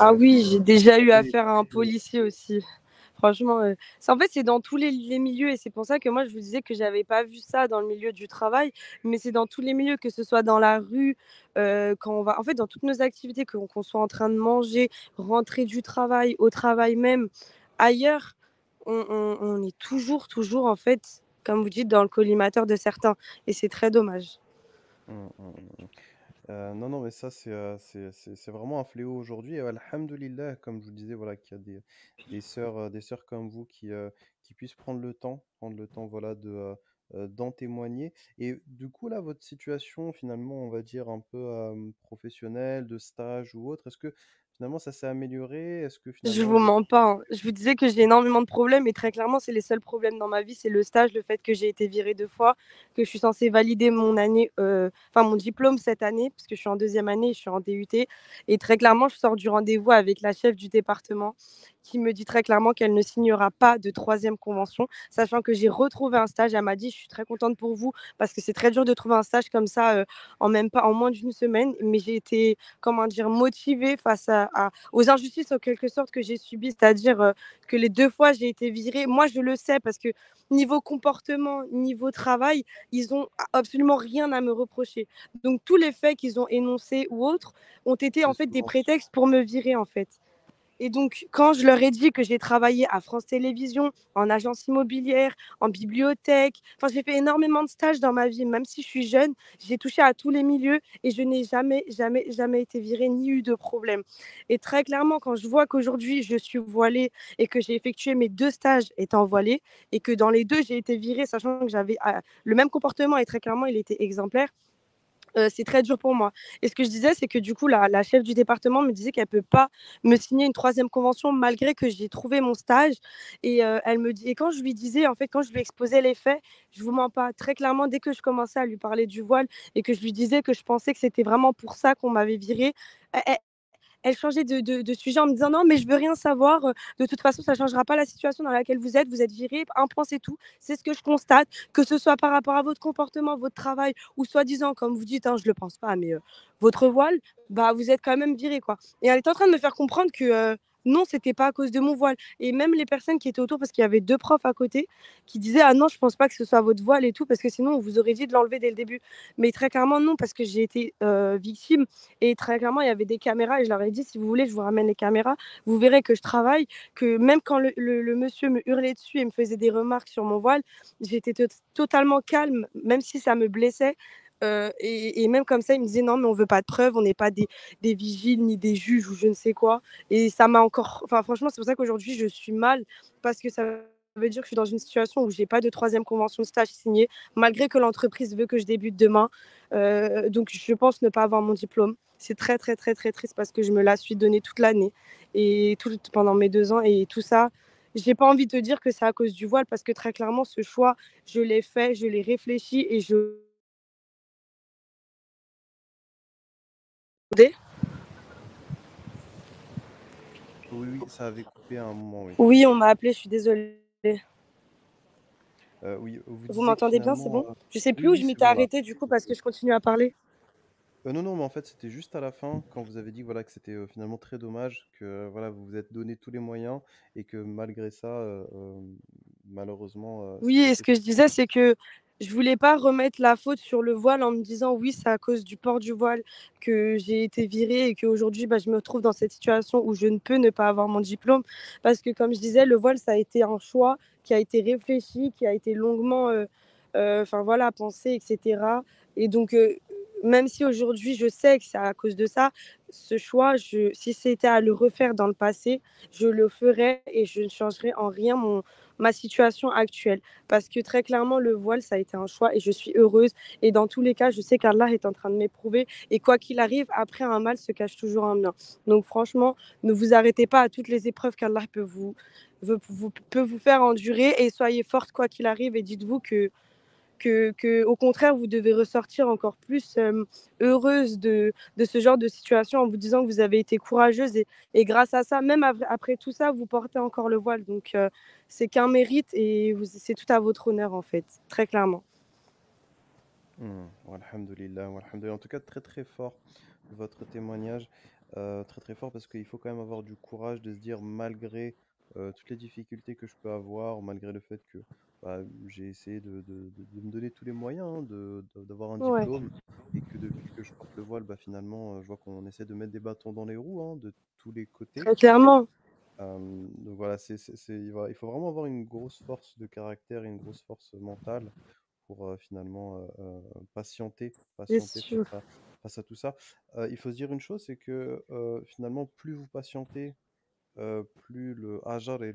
Ah sur oui, j'ai déjà eu des affaire à un policier aussi. Franchement, en fait, c'est dans tous les milieux et c'est pour ça que moi, je vous disais que j'avais pas vu ça dans le milieu du travail, mais c'est dans tous les milieux, que ce soit dans la rue, quand on va en fait, dans toutes nos activités, qu'on soit en train de manger, rentrer du travail, au travail même, ailleurs, on est toujours, en fait, comme vous dites, dans le collimateur de certains et c'est très dommage. Hum, hum, hum. Non, non, mais ça, c'est vraiment un fléau aujourd'hui. Et alhamdoulilah, comme je vous disais, voilà, qu'il y a des sœurs comme vous qui puissent prendre le temps, voilà, d'en témoigner. Et du coup, là, votre situation, finalement, on va dire un peu professionnelle, de stage ou autre, est-ce que finalement ça s'est amélioré? Est-ce que Je finalement vous vous... mens pas, hein. Je vous disais que j'ai énormément de problèmes et très clairement, c'est les seuls problèmes dans ma vie, c'est le stage, le fait que j'ai été virée 2 fois, que je suis censée valider mon année, enfin mon diplôme cette année, parce que je suis en deuxième année, je suis en DUT et très clairement, je sors du rendez-vous avec la chef du département qui me dit très clairement qu'elle ne signera pas de troisième convention, sachant que j'ai retrouvé un stage. Elle m'a dit: «Je suis très contente pour vous parce que c'est très dur de trouver un stage comme ça, en moins d'une semaine», mais j'ai été, comment dire, motivée face aux injustices en quelque sorte que j'ai subies, c'est-à-dire que les 2 fois j'ai été virée. Moi, je le sais parce que niveau comportement, niveau travail, ils ont absolument rien à me reprocher. Donc tous les faits qu'ils ont énoncés ou autres ont été en C'est fait des souvent ça. prétextes pour me virer en fait. Et donc, quand je leur ai dit que j'ai travaillé à France Télévisions, en agence immobilière, en bibliothèque, enfin, j'ai fait énormément de stages dans ma vie. Même si je suis jeune, j'ai touché à tous les milieux et je n'ai jamais été virée ni eu de problème. Et très clairement, quand je vois qu'aujourd'hui, je suis voilée et que j'ai effectué mes 2 stages étant voilée et que dans les 2 j'ai été virée, sachant que j'avais le même comportement et très clairement, il était exemplaire, c'est très dur pour moi. Et ce que je disais, c'est que du coup, la chef du département me disait qu'elle peut pas me signer une troisième convention malgré que j'ai trouvé mon stage. Et elle me dit, et quand je lui disais, en fait, quand je lui exposais les faits, je vous mens pas, très clairement, dès que je commençais à lui parler du voile et que je lui disais que je pensais que c'était vraiment pour ça qu'on m'avait virée, elle changeait de sujet en me disant: «Non, mais je veux rien savoir, de toute façon, ça ne changera pas la situation dans laquelle vous êtes viré. Un point, c'est tout. C'est ce que je constate, que ce soit par rapport à votre comportement, votre travail ou soi-disant, comme vous dites, hein, je le pense pas, mais votre voile, bah, vous êtes quand même viré, quoi». Et elle est en train de me faire comprendre que, non, c'était pas à cause de mon voile. Et même les personnes qui étaient autour, parce qu'il y avait 2 profs à côté, qui disaient: «Ah non, je pense pas que ce soit votre voile et tout, parce que sinon on vous aurait dit de l'enlever dès le début». Mais très clairement, non, parce que j'ai été, victime et très clairement, il y avait des caméras et je leur ai dit: «Si vous voulez, je vous ramène les caméras. Vous verrez que je travaille, que même quand le monsieur me hurlait dessus et me faisait des remarques sur mon voile, j'étais totalement calme, même si ça me blessait». Et même comme ça, il me disait: «Non, mais on veut pas de preuves, on n'est pas des vigiles ni des juges ou je ne sais quoi». Et ça m'a encore, enfin, franchement, c'est pour ça qu'aujourd'hui, je suis mal parce que ça veut dire que je suis dans une situation où j'ai pas de troisième convention de stage signée, malgré que l'entreprise veut que je débute demain. Donc je pense ne pas avoir mon diplôme. C'est très, très triste parce que je me la suis donnée toute l'année et tout pendant mes 2 ans et tout ça. j'ai pas envie de te dire que c'est à cause du voile parce que très clairement ce choix, je l'ai fait, je l'ai réfléchi et je Oui, oui, ça avait coupé à un moment, oui. Oui, on m'a appelé, je suis désolée. Oui, vous Vous disiez que m'entendez bien, c'est finalement, bon? Je sais oui, plus où oui, je c'est m'étais bon là. arrêtée du coup parce que je continue à parler. Non, non, mais en fait, c'était juste à la fin quand vous avez dit, voilà, que c'était, finalement très dommage que, voilà, vous vous êtes donné tous les moyens et que malgré ça, malheureusement, Oui, c'était et ce que je disais, c'est que je voulais pas remettre la faute sur le voile en me disant oui, c'est à cause du port du voile que j'ai été virée et qu'aujourd'hui, bah, je me retrouve dans cette situation où je ne peux ne pas avoir mon diplôme. Parce que, comme je disais, le voile, ça a été un choix qui a été réfléchi, qui a été longuement enfin, voilà, pensé, etc. Et donc, même si aujourd'hui, je sais que c'est à cause de ça, ce choix, si c'était à le refaire dans le passé, je le ferais et je ne changerais en rien ma situation actuelle. Parce que très clairement, le voile, ça a été un choix et je suis heureuse. Et dans tous les cas, je sais qu'Allah est en train de m'éprouver. Et quoi qu'il arrive, après un mal se cache toujours un bien. Donc franchement, ne vous arrêtez pas à toutes les épreuves qu'Allah peut vous faire endurer et soyez forte quoi qu'il arrive et dites-vous que, au contraire, vous devez ressortir encore plus heureuse de ce genre de situation en vous disant que vous avez été courageuse et grâce à ça, même après tout ça, vous portez encore le voile. Donc, c'est qu'un mérite et c'est tout à votre honneur, en fait, très clairement. Walhamdulillah, walhamdulillah. En tout cas, très très fort votre témoignage, très très fort parce qu'il faut quand même avoir du courage de se dire malgré toutes les difficultés que je peux avoir, malgré le fait que bah, j'ai essayé de me donner tous les moyens hein, d'avoir un Ouais, diplôme et que depuis que je porte le voile, bah, finalement, je vois qu'on essaie de mettre des bâtons dans les roues hein, de tous les côtés. très clairement. Donc voilà, il faut vraiment avoir une grosse force de caractère et une grosse force mentale pour finalement C'est patienter sûr. face à tout ça. Il faut se dire une chose, c'est que finalement, plus vous patientez, plus le hajar et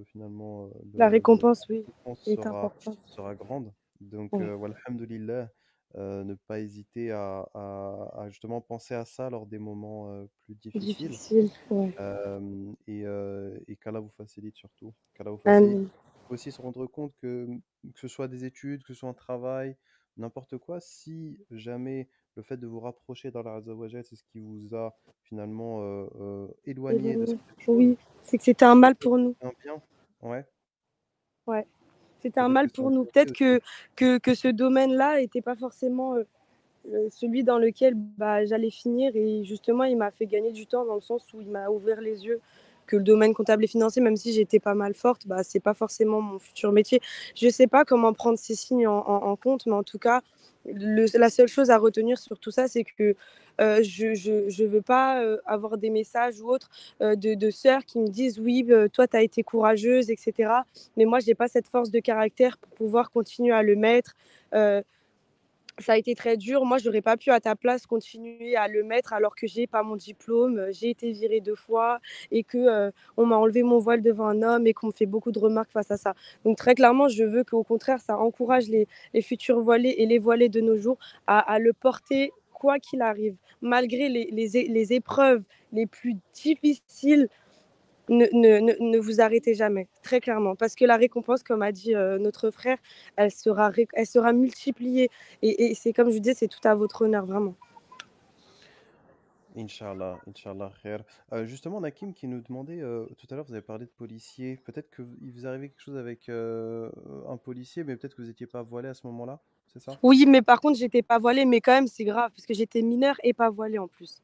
finalement La la récompense, oui, récompense est importante. sera grande. Donc, Ouais. walhamdulillah, ne pas hésiter à justement penser à ça lors des moments plus difficiles. Difficile, ouais. Et qu'Allah vous facilite surtout, qu'Allah vous facilite. Amen. Il faut aussi se rendre compte que ce soit des études, que ce soit un travail, n'importe quoi, si jamais le fait de vous rapprocher d'Allah Azza wa Jal, c'est ce qui vous a finalement éloigné de Éloigné. certaines choses, Oui, c'est que c'était un mal peut-être pour que nous. c'est un bien. Ouais, Ouais. C'était un peut-être que mal c'est un pour nous. bienfait Peut-être aussi. que ce domaine-là n'était pas forcément celui dans lequel bah, j'allais finir. Et justement, il m'a fait gagner du temps dans le sens où il m'a ouvert les yeux que le domaine comptable et financier, même si j'étais pas mal forte, bah, c'est pas forcément mon futur métier. Je sais pas comment prendre ces signes en compte, mais en tout cas, la seule chose à retenir sur tout ça, c'est que je veux pas avoir des messages ou autres de sœurs qui me disent oui, toi, tu as été courageuse, etc. Mais moi, j'ai pas cette force de caractère pour pouvoir continuer à le mettre. Euh, Ça a été très dur. Moi, j'aurais pas pu à ta place continuer à le mettre alors que j'ai pas mon diplôme, j'ai été virée 2 fois et que, on m'a enlevé mon voile devant un homme et qu'on me fait beaucoup de remarques face à ça. Donc très clairement, je veux qu'au contraire, ça encourage les futurs voilés et les voilés de nos jours à le porter quoi qu'il arrive. Malgré les épreuves les plus difficiles, ne vous arrêtez jamais, très clairement. Parce que la récompense, comme a dit notre frère, elle sera multipliée. Et c'est comme je disais, c'est tout à votre honneur, vraiment. Inch'Allah, Inch'Allah, khair. Justement, Nakim qui nous demandait, tout à l'heure, vous avez parlé de policier. Peut-être qu'il vous arrivait quelque chose avec un policier, mais peut-être que vous n'étiez pas voilé à ce moment-là, c'est ça? Oui, mais par contre, j'étais pas voilée, mais quand même, c'est grave, parce que j'étais mineure et pas voilée en plus.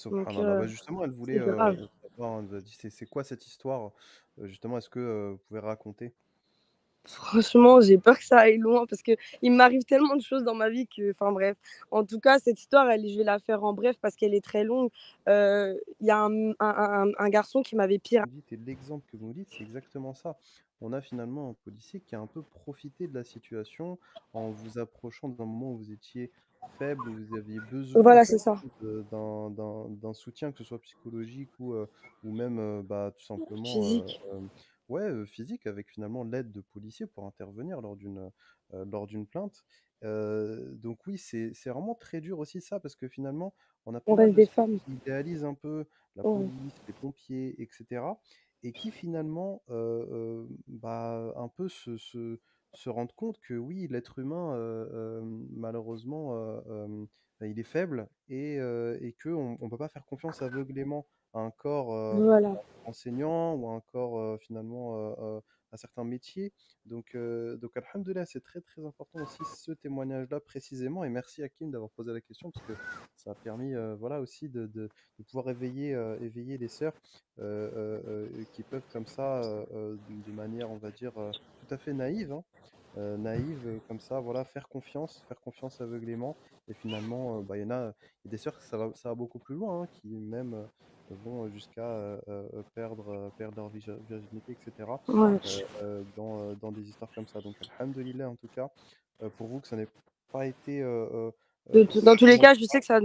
Donc, Subhanallah. Bah, justement, elle voulait c'est grave. savoir, hein, elle nous a dit, c'est quoi cette histoire? Justement, est-ce que vous pouvez raconter? Franchement, j'ai peur que ça aille loin parce qu'il m'arrive tellement de choses dans ma vie que, enfin bref. En tout cas, cette histoire, je vais la faire en bref parce qu'elle est très longue. Il y a un garçon qui m'avait piraté. Vous dites et l'exemple que vous nous dites, c'est exactement ça. On a finalement un policier qui a un peu profité de la situation en vous approchant d'un moment où vous étiez faible, où vous aviez besoin Voilà, c'est ça. finalement d'un soutien, que ce soit psychologique ou même bah, tout simplement Physique. ouais, physique, avec finalement l'aide de policiers pour intervenir lors d'une plainte. Donc oui, c'est vraiment très dur aussi ça, parce que finalement, on a On pas mal reste de des ceux femmes. qui idéalisent un peu la Ouais. police, les pompiers, etc. et qui finalement, bah, un peu se rendent compte que oui, l'être humain, malheureusement, bah, il est faible et qu'on ne peut pas faire confiance aveuglément à un corps, Voilà. enseignant ou à un corps, finalement, à certains métiers. Donc alhamdoulilah, c'est très, très important aussi ce témoignage-là précisément et merci Hakim d'avoir posé la question parce que ça a permis, voilà aussi de pouvoir éveiller les sœurs, qui peuvent comme ça, de manière, on va dire, tout à fait naïve, hein, naïve, comme ça, voilà, faire confiance aveuglément et finalement, bah, il y a des sœurs, ça va beaucoup plus loin, hein, qui même, vont jusqu'à, perdre leur virginité et cetera, Ouais. dans des histoires comme ça. Donc alhamdoulilah en tout cas, pour vous que ça n'ait pas été, Dans tous les seulement le cas, je sais que ça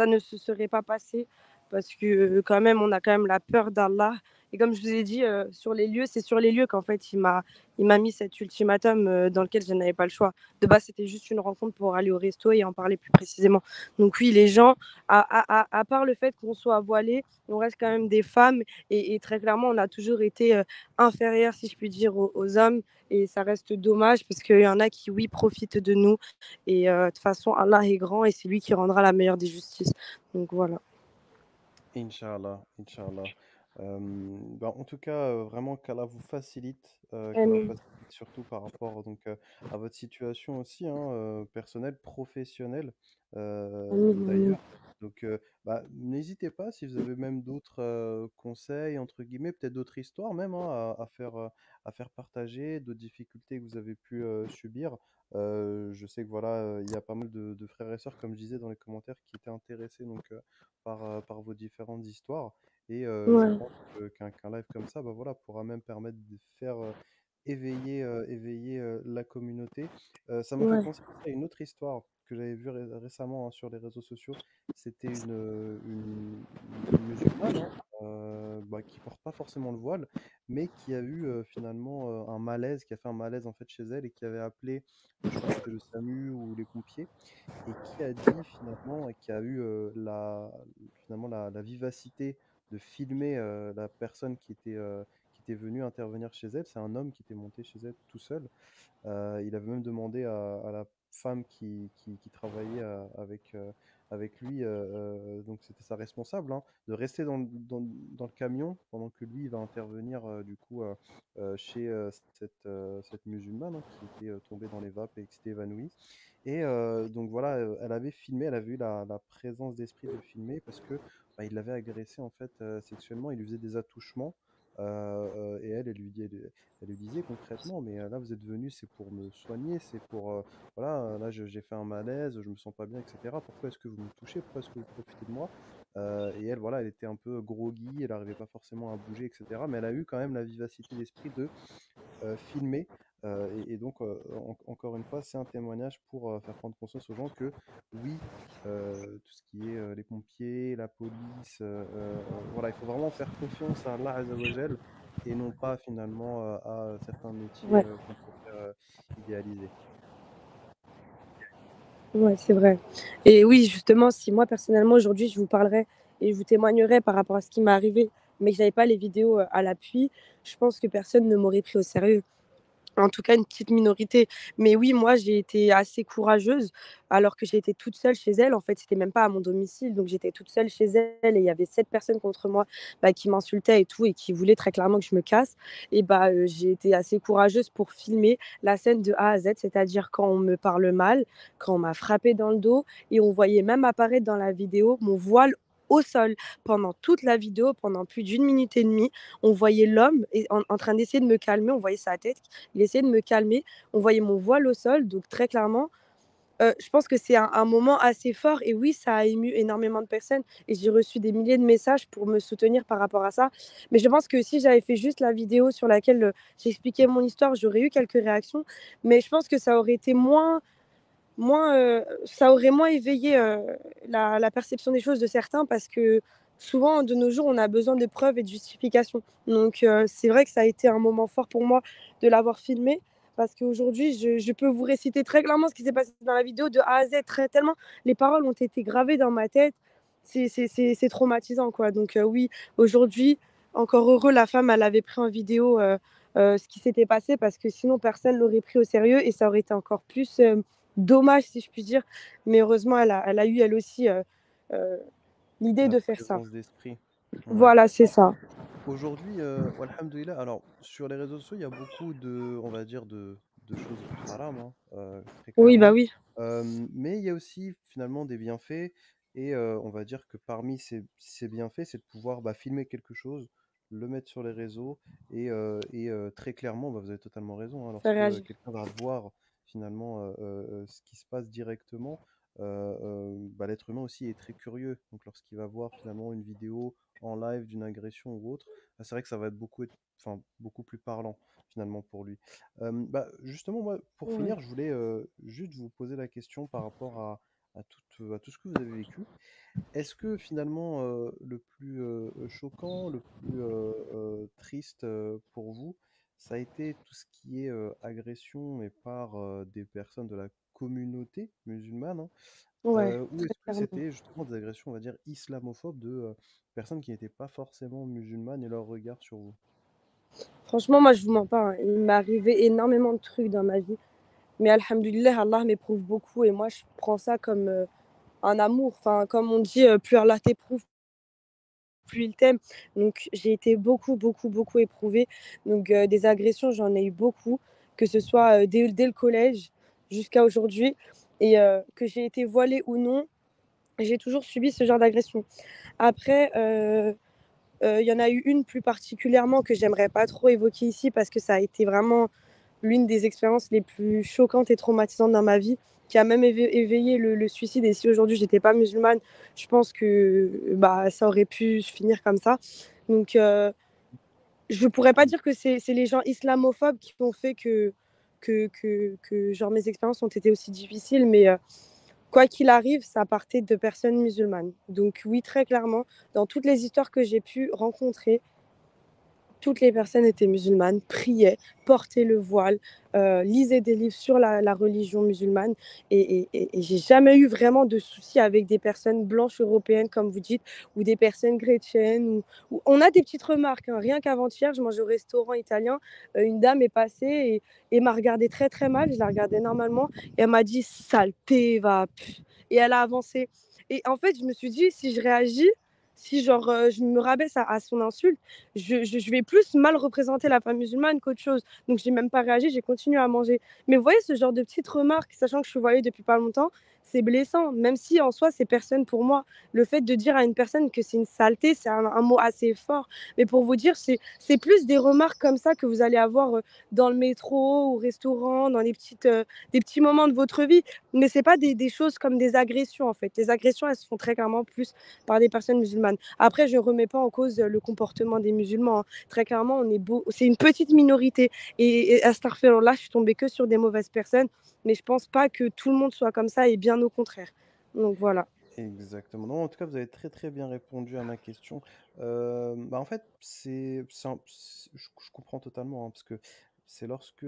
ne se serait pas passé parce que quand même, on a quand même la peur d'Allah. Et comme je vous ai dit, sur les lieux, c'est sur les lieux qu'en fait, il m'a mis cet ultimatum dans lequel je n'avais pas le choix. De base, c'était juste une rencontre pour aller au resto et en parler plus précisément. Donc oui, les gens, à part le fait qu'on soit voilé, on reste quand même des femmes et très clairement, on a toujours été inférieurs, si je puis dire, aux hommes. Et ça reste dommage parce qu'il y en a qui, oui, profitent de nous et de toute façon, Allah est grand et c'est lui qui rendra la meilleure des justices. Donc voilà. Inch'Allah, Inch'Allah. Bah, en tout cas, vraiment qu'Allah vous Amin. facilite surtout par rapport donc, à votre situation aussi, hein, personnelle, professionnelle, Amin, amin. d'ailleurs. Donc, bah, n'hésitez pas si vous avez même d'autres, conseils entre guillemets, peut-être d'autres histoires même, hein, à faire partager, d'autres difficultés que vous avez pu, subir. Je sais que voilà, il y a pas mal de frères et sœurs, comme je disais dans les commentaires, qui étaient intéressés donc, par vos différentes histoires. Et je Ouais, pense qu'un live comme ça, bah voilà, pourra même permettre de faire éveiller la communauté. Ça me fait ouais, penser aussi à une autre histoire que j'avais vue récemment, hein, sur les réseaux sociaux. C'était une musulmane, hein, bah, qui porte pas forcément le voile, mais qui a eu finalement un malaise, qui a fait un malaise en fait chez elle et qui avait appelé, je crois que c'était le SAMU ou les pompiers et qui a dit finalement et qui a eu, finalement la vivacité de filmer, la personne qui était venue intervenir chez elle. C'est un homme qui était monté chez elle tout seul. Il avait même demandé à la femme qui travaillait, avec lui, donc c'était sa responsable, hein, de rester dans le camion pendant que lui, il va intervenir, du coup, chez, cette musulmane, hein, qui était, tombée dans les vapes et qui s'était évanouie. Et donc voilà, elle avait filmé, elle avait eu la présence d'esprit de filmer parce que, bah, il l'avait agressée en fait, sexuellement. Il lui faisait des attouchements, et elle lui disait concrètement: «Mais là, vous êtes venu, c'est pour me soigner, c'est pour, voilà, là, j'ai fait un malaise, je me sens pas bien et cetera. Pourquoi est-ce que vous me touchez? Pourquoi est-ce que vous profitez de moi?» Et elle, voilà, elle était un peu groggy, elle arrivait pas forcément à bouger et cetera, mais elle a eu quand même la vivacité d'esprit de filmer. Et donc, encore une fois, c'est un témoignage pour faire prendre conscience aux gens que oui, tout ce qui est les pompiers, la police, voilà, il faut vraiment faire confiance à Allah Azzawajal et non pas finalement à certains métiers ouais, qu'on préfère idéaliser. ouais, c'est vrai. Et oui, justement, si moi, personnellement, aujourd'hui, je vous parlerais et je vous témoignerais par rapport à ce qui m'est arrivé, mais que j'avais pas les vidéos à l'appui, je pense que personne ne m'aurait pris au sérieux. En tout cas, une petite minorité. Mais oui, moi, j'ai été assez courageuse, alors que j'étais toute seule chez elle. En fait, c'était même pas à mon domicile, donc j'étais toute seule chez elle et il y avait 7 personnes contre moi, bah, qui m'insultaient et tout et qui voulaient très clairement que je me casse et bah, j'ai été assez courageuse pour filmer la scène de A à Z, c'est-à-dire quand on me parle mal, quand on m'a frappée dans le dos et on voyait même apparaître dans la vidéo mon voile au sol. Pendant toute la vidéo, pendant plus d'1 minute et demie, on voyait l'homme en train d'essayer de me calmer, on voyait sa tête, il essayait de me calmer. On voyait mon voile au sol, donc très clairement, je pense que c'est un moment assez fort et oui, ça a ému énormément de personnes et j'ai reçu des milliers de messages pour me soutenir par rapport à ça. Mais je pense que si j'avais fait juste la vidéo sur laquelle, j'expliquais mon histoire, j'aurais eu quelques réactions, mais je pense que ça aurait été ça aurait moins éveillé, la perception des choses de certains parce que souvent de nos jours, on a besoin de preuves et de justifications. Donc c'est vrai que ça a été un moment fort pour moi de l'avoir filmé parce qu'aujourd'hui, je peux vous réciter très clairement ce qui s'est passé dans la vidéo de A à Z, très tellement les paroles ont été gravées dans ma tête. C'est traumatisant, quoi. Donc oui, aujourd'hui, encore heureux, la femme, elle avait pris en vidéo ce qui s'était passé parce que sinon personne l'aurait pris au sérieux et ça aurait été encore plus dommage, si je puis dire. Mais heureusement, elle a eu elle aussi euh, l'idée La de faire ça. présence d'esprit. Ouais. Voilà, c'est ça. Aujourd'hui, walhamdoulilah, alors sur les réseaux sociaux, il y a beaucoup de, on va dire, de choses haram, hein, très Oui, bah clairement. oui, Mais il y a aussi finalement des bienfaits. Et on va dire que parmi ces bienfaits, c'est de pouvoir filmer quelque chose, le mettre sur les réseaux. Et très clairement, vous avez totalement raison, hein, ça lorsque réagit. quelqu'un va voir finalement ce qui se passe directement, l'être humain aussi est très curieux. Donc lorsqu'il va voir finalement une vidéo en live d'une agression ou autre, c'est vrai que ça va être enfin, beaucoup plus parlant finalement pour lui. Justement, moi, pour Ouais. finir, je voulais juste vous poser la question par rapport à tout ce que vous avez vécu. Est-ce que finalement, le plus choquant, le plus triste pour vous, ça a été tout ce qui est agression et par des personnes de la communauté musulmane, hein, Ouais, ou très est-ce que clairement. c'était justement des agressions, on va dire, islamophobes de personnes qui n'étaient pas forcément musulmanes et leur regard sur vous? Franchement, moi, je vous mens pas, hein. Il m'est arrivé énormément de trucs dans ma vie. Mais alhamdoulilah, Allah m'éprouve beaucoup et moi, je prends ça comme un amour. Enfin, comme on dit, plus Allah t'éprouve, plus il t'aime. Donc, j'ai été beaucoup, beaucoup, beaucoup éprouvée. Donc, des agressions, j'en ai eu beaucoup, que ce soit dès le collège jusqu'à aujourd'hui. Et que j'ai été voilée ou non, j'ai toujours subi ce genre d'agression. Après, il y en a eu une plus particulièrement que j'aimerais pas trop évoquer ici parce que ça a été vraiment l'une des expériences les plus choquantes et traumatisantes dans ma vie, qui a même éveillé le suicide. Et si aujourd'hui j'étais pas musulmane, je pense que bah, ça aurait pu finir comme ça. Donc je ne pourrais pas dire que c'est les gens islamophobes qui ont fait que genre, mes expériences ont été aussi difficiles, mais quoi qu'il arrive, ça partait de personnes musulmanes. Donc oui, très clairement, dans toutes les histoires que j'ai pu rencontrer, toutes les personnes étaient musulmanes, priaient, portaient le voile, lisaient des livres sur la religion musulmane. Et j'ai jamais eu vraiment de soucis avec des personnes blanches européennes, comme vous dites, ou des personnes chrétiennes. On a des petites remarques, hein. Rien qu'avant-hier, je mangeais au restaurant italien. Une dame est passée et m'a regardé très très mal. Je la regardais normalement et elle m'a dit saleté, va. Et elle a avancé. Et en fait, je me suis dit, si je réagis, si genre je me rabaisse à son insulte, je vais plus mal représenter la femme musulmane qu'autre chose. Donc, j'ai même pas réagi, j'ai continué à manger. Mais vous voyez, ce genre de petites remarques, sachant que je suis voilée depuis pas longtemps, c'est blessant. Même si en soi, c'est personne pour moi. Le fait de dire à une personne que c'est une saleté, c'est un mot assez fort. Mais pour vous dire, c'est plus des remarques comme ça que vous allez avoir dans le métro, au restaurant, dans des petits moments de votre vie. Mais c'est pas des choses comme des agressions, en fait. Les agressions, elles se font très clairement plus par des personnes musulmanes. Après, je ne remets pas en cause le comportement des musulmans, hein. Très clairement, c'est une petite minorité. Et astaghfirullah, je suis tombée que sur des mauvaises personnes. Mais je pense pas que tout le monde soit comme ça et bien au contraire. Donc voilà. Exactement. Non, en tout cas, vous avez très très bien répondu à ma question. En fait, je comprends totalement, hein, parce que c'est lorsque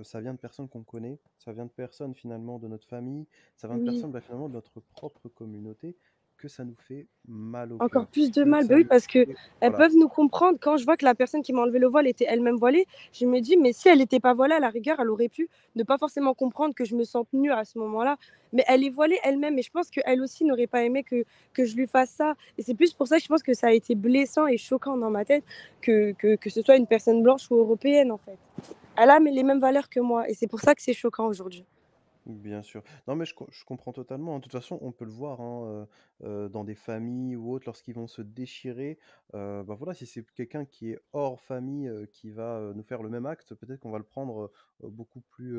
ça vient de personnes qu'on connaît, ça vient de personnes finalement de notre famille, ça vient de Oui. personnes finalement de notre propre communauté, que ça nous fait mal au Encore cœur, plus de que mal. Bah ça oui, nous parce qu'elles fait... Voilà. peuvent nous comprendre. Quand je vois que la personne qui m'a enlevé le voile était elle-même voilée, je me dis, mais si elle n'était pas voilée, à la rigueur, elle aurait pu ne pas forcément comprendre que je me sente nue à ce moment-là. Mais elle est voilée elle-même. Et je pense qu'elle aussi n'aurait pas aimé que je lui fasse ça. Et c'est plus pour ça que je pense que ça a été blessant et choquant dans ma tête que ce soit une personne blanche ou européenne, en fait. Elle a les mêmes valeurs que moi. Et c'est pour ça que c'est choquant aujourd'hui. Bien sûr. Non, mais je comprends totalement, hein. De toute façon, on peut le voir, hein, dans des familles ou autres, lorsqu'ils vont se déchirer. Voilà, si c'est quelqu'un qui est hors famille, qui va nous faire le même acte, peut-être qu'on va le prendre beaucoup plus,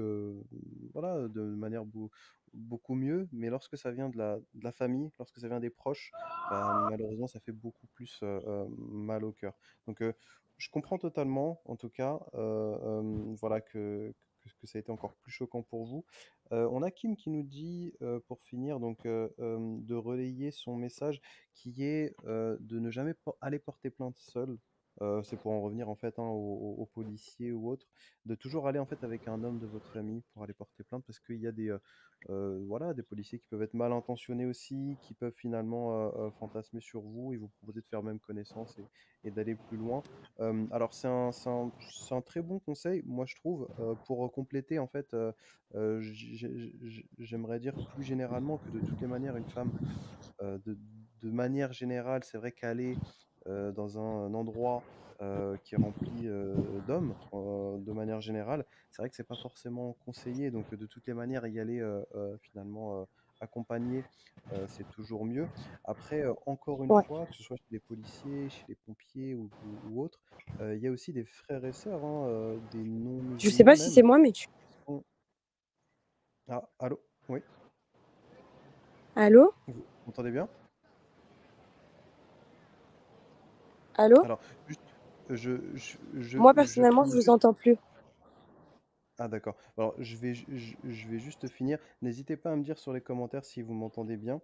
voilà, de manière beaucoup mieux. Mais lorsque ça vient de la famille, lorsque ça vient des proches, malheureusement, ça fait beaucoup plus mal au cœur. Donc, je comprends totalement, en tout cas, voilà, que ça a été encore plus choquant pour vous. On a Kim qui nous dit, pour finir, donc, de relayer son message qui est de ne jamais aller porter plainte seul. c'est pour en revenir en fait, hein, aux policiers ou autres, de toujours aller en fait avec un homme de votre famille pour aller porter plainte parce qu'il y a voilà, des policiers qui peuvent être mal intentionnés aussi, qui peuvent finalement, fantasmer sur vous et vous proposer de faire même connaissance et d'aller plus loin. Alors c'est un très bon conseil, moi je trouve, pour compléter en fait, j'aimerais dire plus généralement que de toutes les manières une femme, de manière générale, c'est vrai qu'aller, dans un endroit, qui est rempli, d'hommes, de manière générale, c'est vrai que c'est pas forcément conseillé. Donc, de toutes les manières, y aller, finalement, accompagné, c'est toujours mieux. Après, encore une Ouais. fois, que ce soit chez les policiers, chez les pompiers ou autres, il y a aussi des frères et sœurs, hein, des Je sais non-musulmans pas si même, c'est moi, mais tu qui sont allô? Oui, allô? vous m'entendez bien? Allô? Alors juste, Moi, je personnellement, je finis vous juste. entends plus. Ah d'accord. Alors je vais juste finir. N'hésitez pas à me dire sur les commentaires si vous m'entendez bien.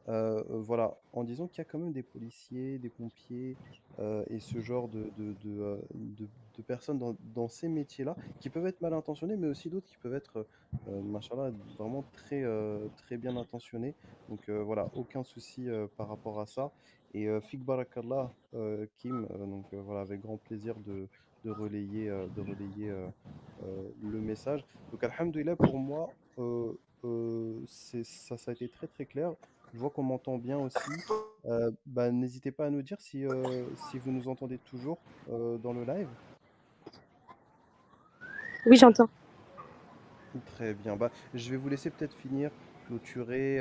Voilà, en disant qu'il y a quand même des policiers, des pompiers, et ce genre de personnes dans ces métiers-là, qui peuvent être mal intentionnés, mais aussi d'autres qui peuvent être, machallah, vraiment très bien intentionnés. Donc, voilà, aucun souci, par rapport à ça. Et fik barakallah, Kim, donc, voilà, avec grand plaisir de relayer, le message. Donc, alhamdoulilah, pour moi, ça a été très très clair. Je vois qu'on m'entend bien aussi. Bah, n'hésitez pas à nous dire si vous nous entendez toujours, dans le live. Oui, j'entends. Très bien. Bah, je vais vous laisser peut-être finir, clôturer,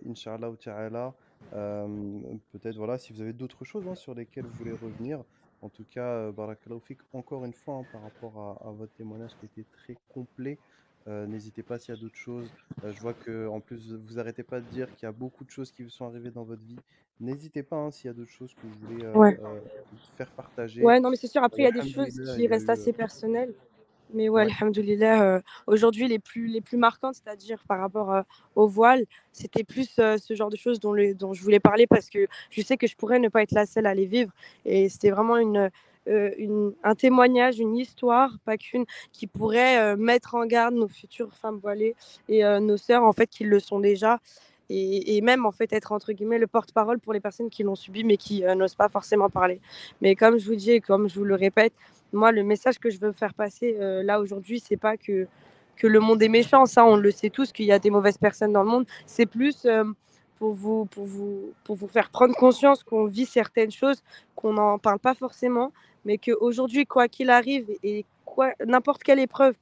Inch'Allah ou Ta'ala. Peut-être, voilà, si vous avez d'autres choses, hein, sur lesquelles vous voulez revenir. En tout cas, Barakallahu fik, encore une fois, hein, par rapport à votre témoignage qui était très complet. N'hésitez pas s'il y a d'autres choses. Je vois que en plus, vous arrêtez pas de dire qu'il y a beaucoup de choses qui vous sont arrivées dans votre vie. N'hésitez pas, hein, s'il y a d'autres choses que vous voulez, Ouais. faire partager. Ouais, non, mais c'est sûr, après, il y a des choses Alhamdoulilah, il qui y a restent eu. assez personnelles. Mais ouais, Ouais. alhamdoulilah, aujourd'hui, les plus marquantes, c'est-à-dire par rapport au voile, c'était plus ce genre de choses dont je voulais parler parce que je sais que je pourrais ne pas être la seule à les vivre. Et c'était vraiment un témoignage, une histoire, pas qu'une, qui pourrait mettre en garde nos futures femmes voilées et nos sœurs, en fait, qui le sont déjà. Et même, en fait, être, entre guillemets, le porte-parole pour les personnes qui l'ont subi, mais qui n'osent pas forcément parler. Mais comme je vous dis et comme je vous le répète, moi, le message que je veux faire passer là aujourd'hui, c'est pas que le monde est méchant. Ça, on le sait tous qu'il y a des mauvaises personnes dans le monde. C'est plus pour vous faire prendre conscience qu'on vit certaines choses, qu'on n'en parle pas forcément, mais qu'aujourd'hui, quoi qu'il arrive et n'importe quelle épreuve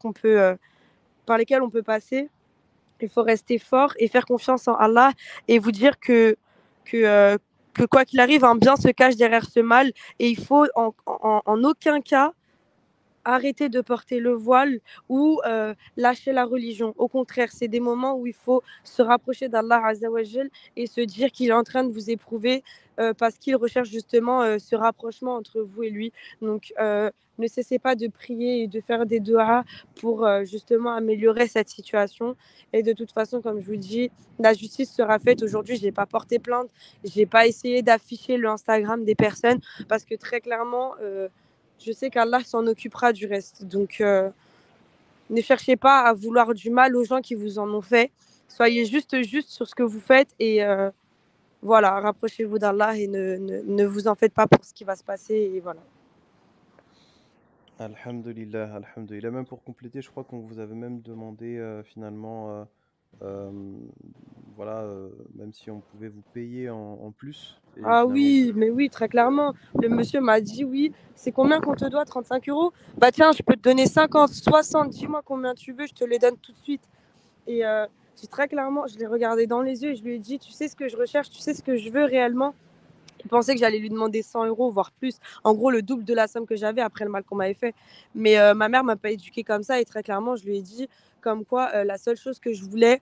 par lesquelles on peut passer, il faut rester fort et faire confiance en Allah et vous dire que, euh, que quoi qu'il arrive, un bien se cache derrière ce mal et il faut en aucun cas arrêter de porter le voile ou lâcher la religion. Au contraire, c'est des moments où il faut se rapprocher d'Allah Azzawajal et se dire qu'il est en train de vous éprouver parce qu'il recherche justement ce rapprochement entre vous et lui. Donc, ne cessez pas de prier et de faire des doigts pour justement améliorer cette situation. Et de toute façon, comme je vous dis, la justice sera faite. Aujourd'hui, je n'ai pas porté plainte. Je n'ai pas essayé d'afficher le Instagram des personnes parce que très clairement, je sais qu'Allah s'en occupera du reste. Donc, ne cherchez pas à vouloir du mal aux gens qui vous en ont fait. Soyez juste sur ce que vous faites et voilà, rapprochez-vous d'Allah et ne vous en faites pas pour ce qui va se passer. Et voilà. Alhamdulillah, alhamdulillah. Même pour compléter, je crois qu'on vous avait même demandé, finalement, euh, voilà, même si on pouvait vous payer en plus. Et Ah finalement, oui, mais oui, très clairement. Le monsieur m'a dit oui. C'est combien qu'on te doit? 35 €. Bah tiens, je peux te donner 50, 60. Dis-moi combien tu veux, je te les donne tout de suite. Et j'ai très clairement, je l'ai regardé dans les yeux et je lui ai dit, tu sais ce que je recherche, tu sais ce que je veux réellement. Il pensait que j'allais lui demander 100 €, voire plus. En gros, le double de la somme que j'avais après le mal qu'on m'avait fait. Mais ma mère m'a pas éduquée comme ça. Et très clairement, je lui ai dit comme quoi la seule chose que je voulais,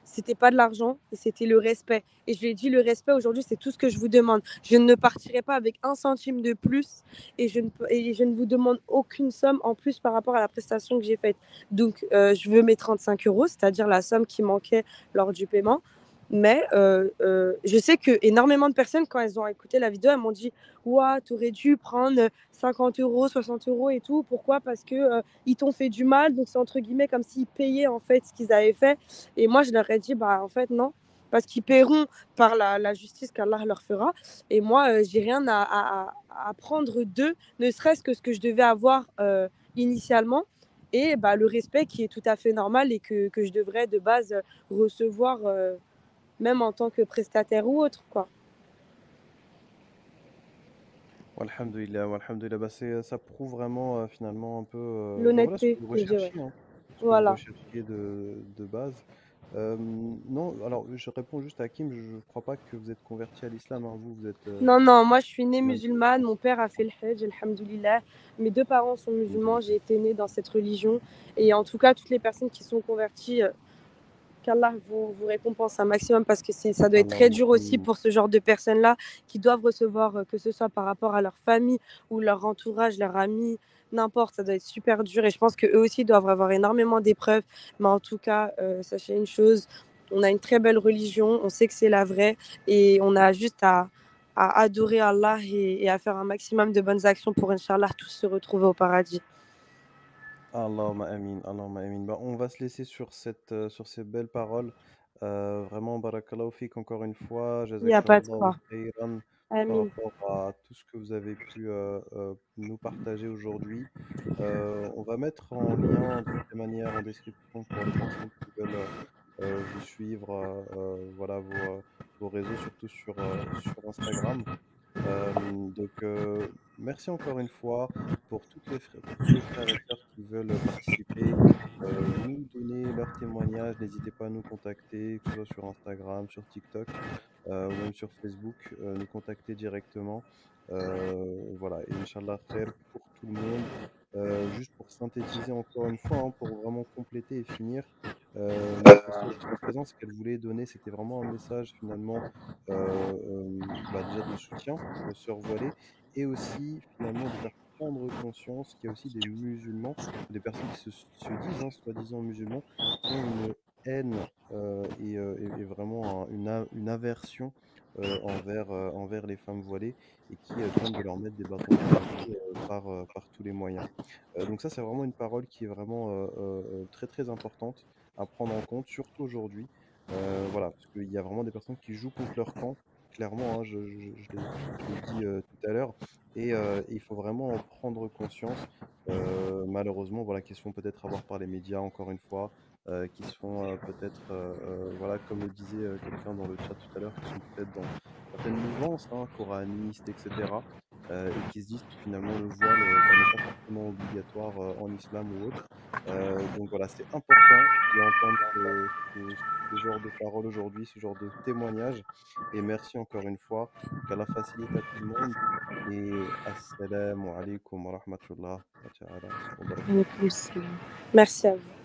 c'était pas de l'argent, c'était le respect. Et je lui ai dit, le respect aujourd'hui, c'est tout ce que je vous demande. Je ne partirai pas avec un centime de plus et je ne vous demande aucune somme en plus par rapport à la prestation que j'ai faite. Donc, je veux mes 35 €, c'est-à-dire la somme qui manquait lors du paiement. Mais je sais qu'énormément de personnes, quand elles ont écouté la vidéo, elles m'ont dit: «Ouah, tu aurais dû prendre 50 €, 60 € et tout. Pourquoi? Parce que, ils t'ont fait du mal, donc c'est entre guillemets comme s'ils payaient, en fait, ce qu'ils avaient fait» et moi, je leur ai dit: «Bah, en fait, non, parce qu'ils paieront par la justice qu'Allah leur fera et moi, j'ai rien à prendre d'eux, ne serait-ce que ce que je devais avoir, initialement et bah, le respect qui est tout à fait normal et que je devrais de base, recevoir, même en tant que prestataire ou autre, quoi. Walhamdoulilah, walhamdoulilah. Bah, ça prouve vraiment, finalement un peu, bah, voilà ce que L'honnêteté, vous je dirais. recherchiez, hein, ce que vous Voilà. recherchiez de base. Non, alors je réponds juste à Hakim, je crois pas que vous êtes converti à l'islam, hein, vous êtes, Non, non, moi je suis née musulmane. musulmane, mon père a fait le Hajj, alhamdoulilah. Mes 2 parents sont musulmans, Alhamdoulilah. j'ai été née dans cette religion et en tout cas, toutes les personnes qui sont converties, qu'Allah vous récompense un maximum parce que ça doit être très Allahumma dur aussi amin. pour ce genre de personnes-là qui doivent recevoir, que ce soit par rapport à leur famille ou leur entourage, leurs amis, n'importe, ça doit être super dur et je pense qu'eux aussi doivent avoir énormément d'épreuves. Mais en tout cas, sachez une chose, on a une très belle religion, on sait que c'est la vraie et on a juste à adorer Allah et à faire un maximum de bonnes actions pour, Inch'Allah, tous se retrouver au paradis. Allahumma amin, Allahumma amin. Bah, on va se laisser sur ces belles paroles. Vraiment barakallahu fik encore une fois, Il n'y a pas de jazakallahu quoi. khayran par Amin. rapport à tout ce que vous avez pu, nous partager aujourd'hui. On va mettre en lien de toutes les manières en description pour les personnes qui veulent, vous suivre, voilà vos réseaux, surtout sur Instagram. Merci encore une fois pour tous les frères et sœurs qui veulent participer, nous donner leur témoignage. N'hésitez pas à nous contacter, que ce soit sur Instagram, sur TikTok, ou même sur Facebook, nous contacter directement. Voilà, et Inch'Allah khair pour tout le monde. Juste pour synthétiser encore une fois, hein, pour vraiment compléter et finir, notre sœur ici présente, ce qu'elle voulait donner, c'était vraiment un message finalement, bah, déjà de soutien aux sœurs voilées et aussi finalement de faire prendre conscience qu'il y a aussi des musulmans, des personnes qui se disent, hein, soi-disant musulmans, qui ont une haine, et vraiment une aversion, envers les femmes voilées et qui, tentent de leur mettre des bâtons dans les roues, par tous les moyens. Donc ça, c'est vraiment une parole qui est vraiment, très, très importante à prendre en compte, surtout aujourd'hui. Voilà, parce qu'il y a vraiment des personnes qui jouent contre leur camp, clairement, hein, je l'ai dit, tout à l'heure et il faut vraiment en prendre conscience. Malheureusement, voilà, qui se font peut-être avoir par les médias, encore une fois, qui se font, peut-être, voilà, comme le disait, quelqu'un dans le chat tout à l'heure, qui sont peut-être dans certaines mouvances, hein, coranistes et cetera, et qui se disent que finalement le voile, bah, n'est pas forcément obligatoire, en islam ou autre. Donc voilà, c'est important d'entendre ce genre de paroles aujourd'hui, ce genre de témoignages et merci encore une fois. Qu'Allah facilite à tout le monde et assalamu alaikum wa rahmatullah wa ta'ala wa barakatuh. Merci à vous.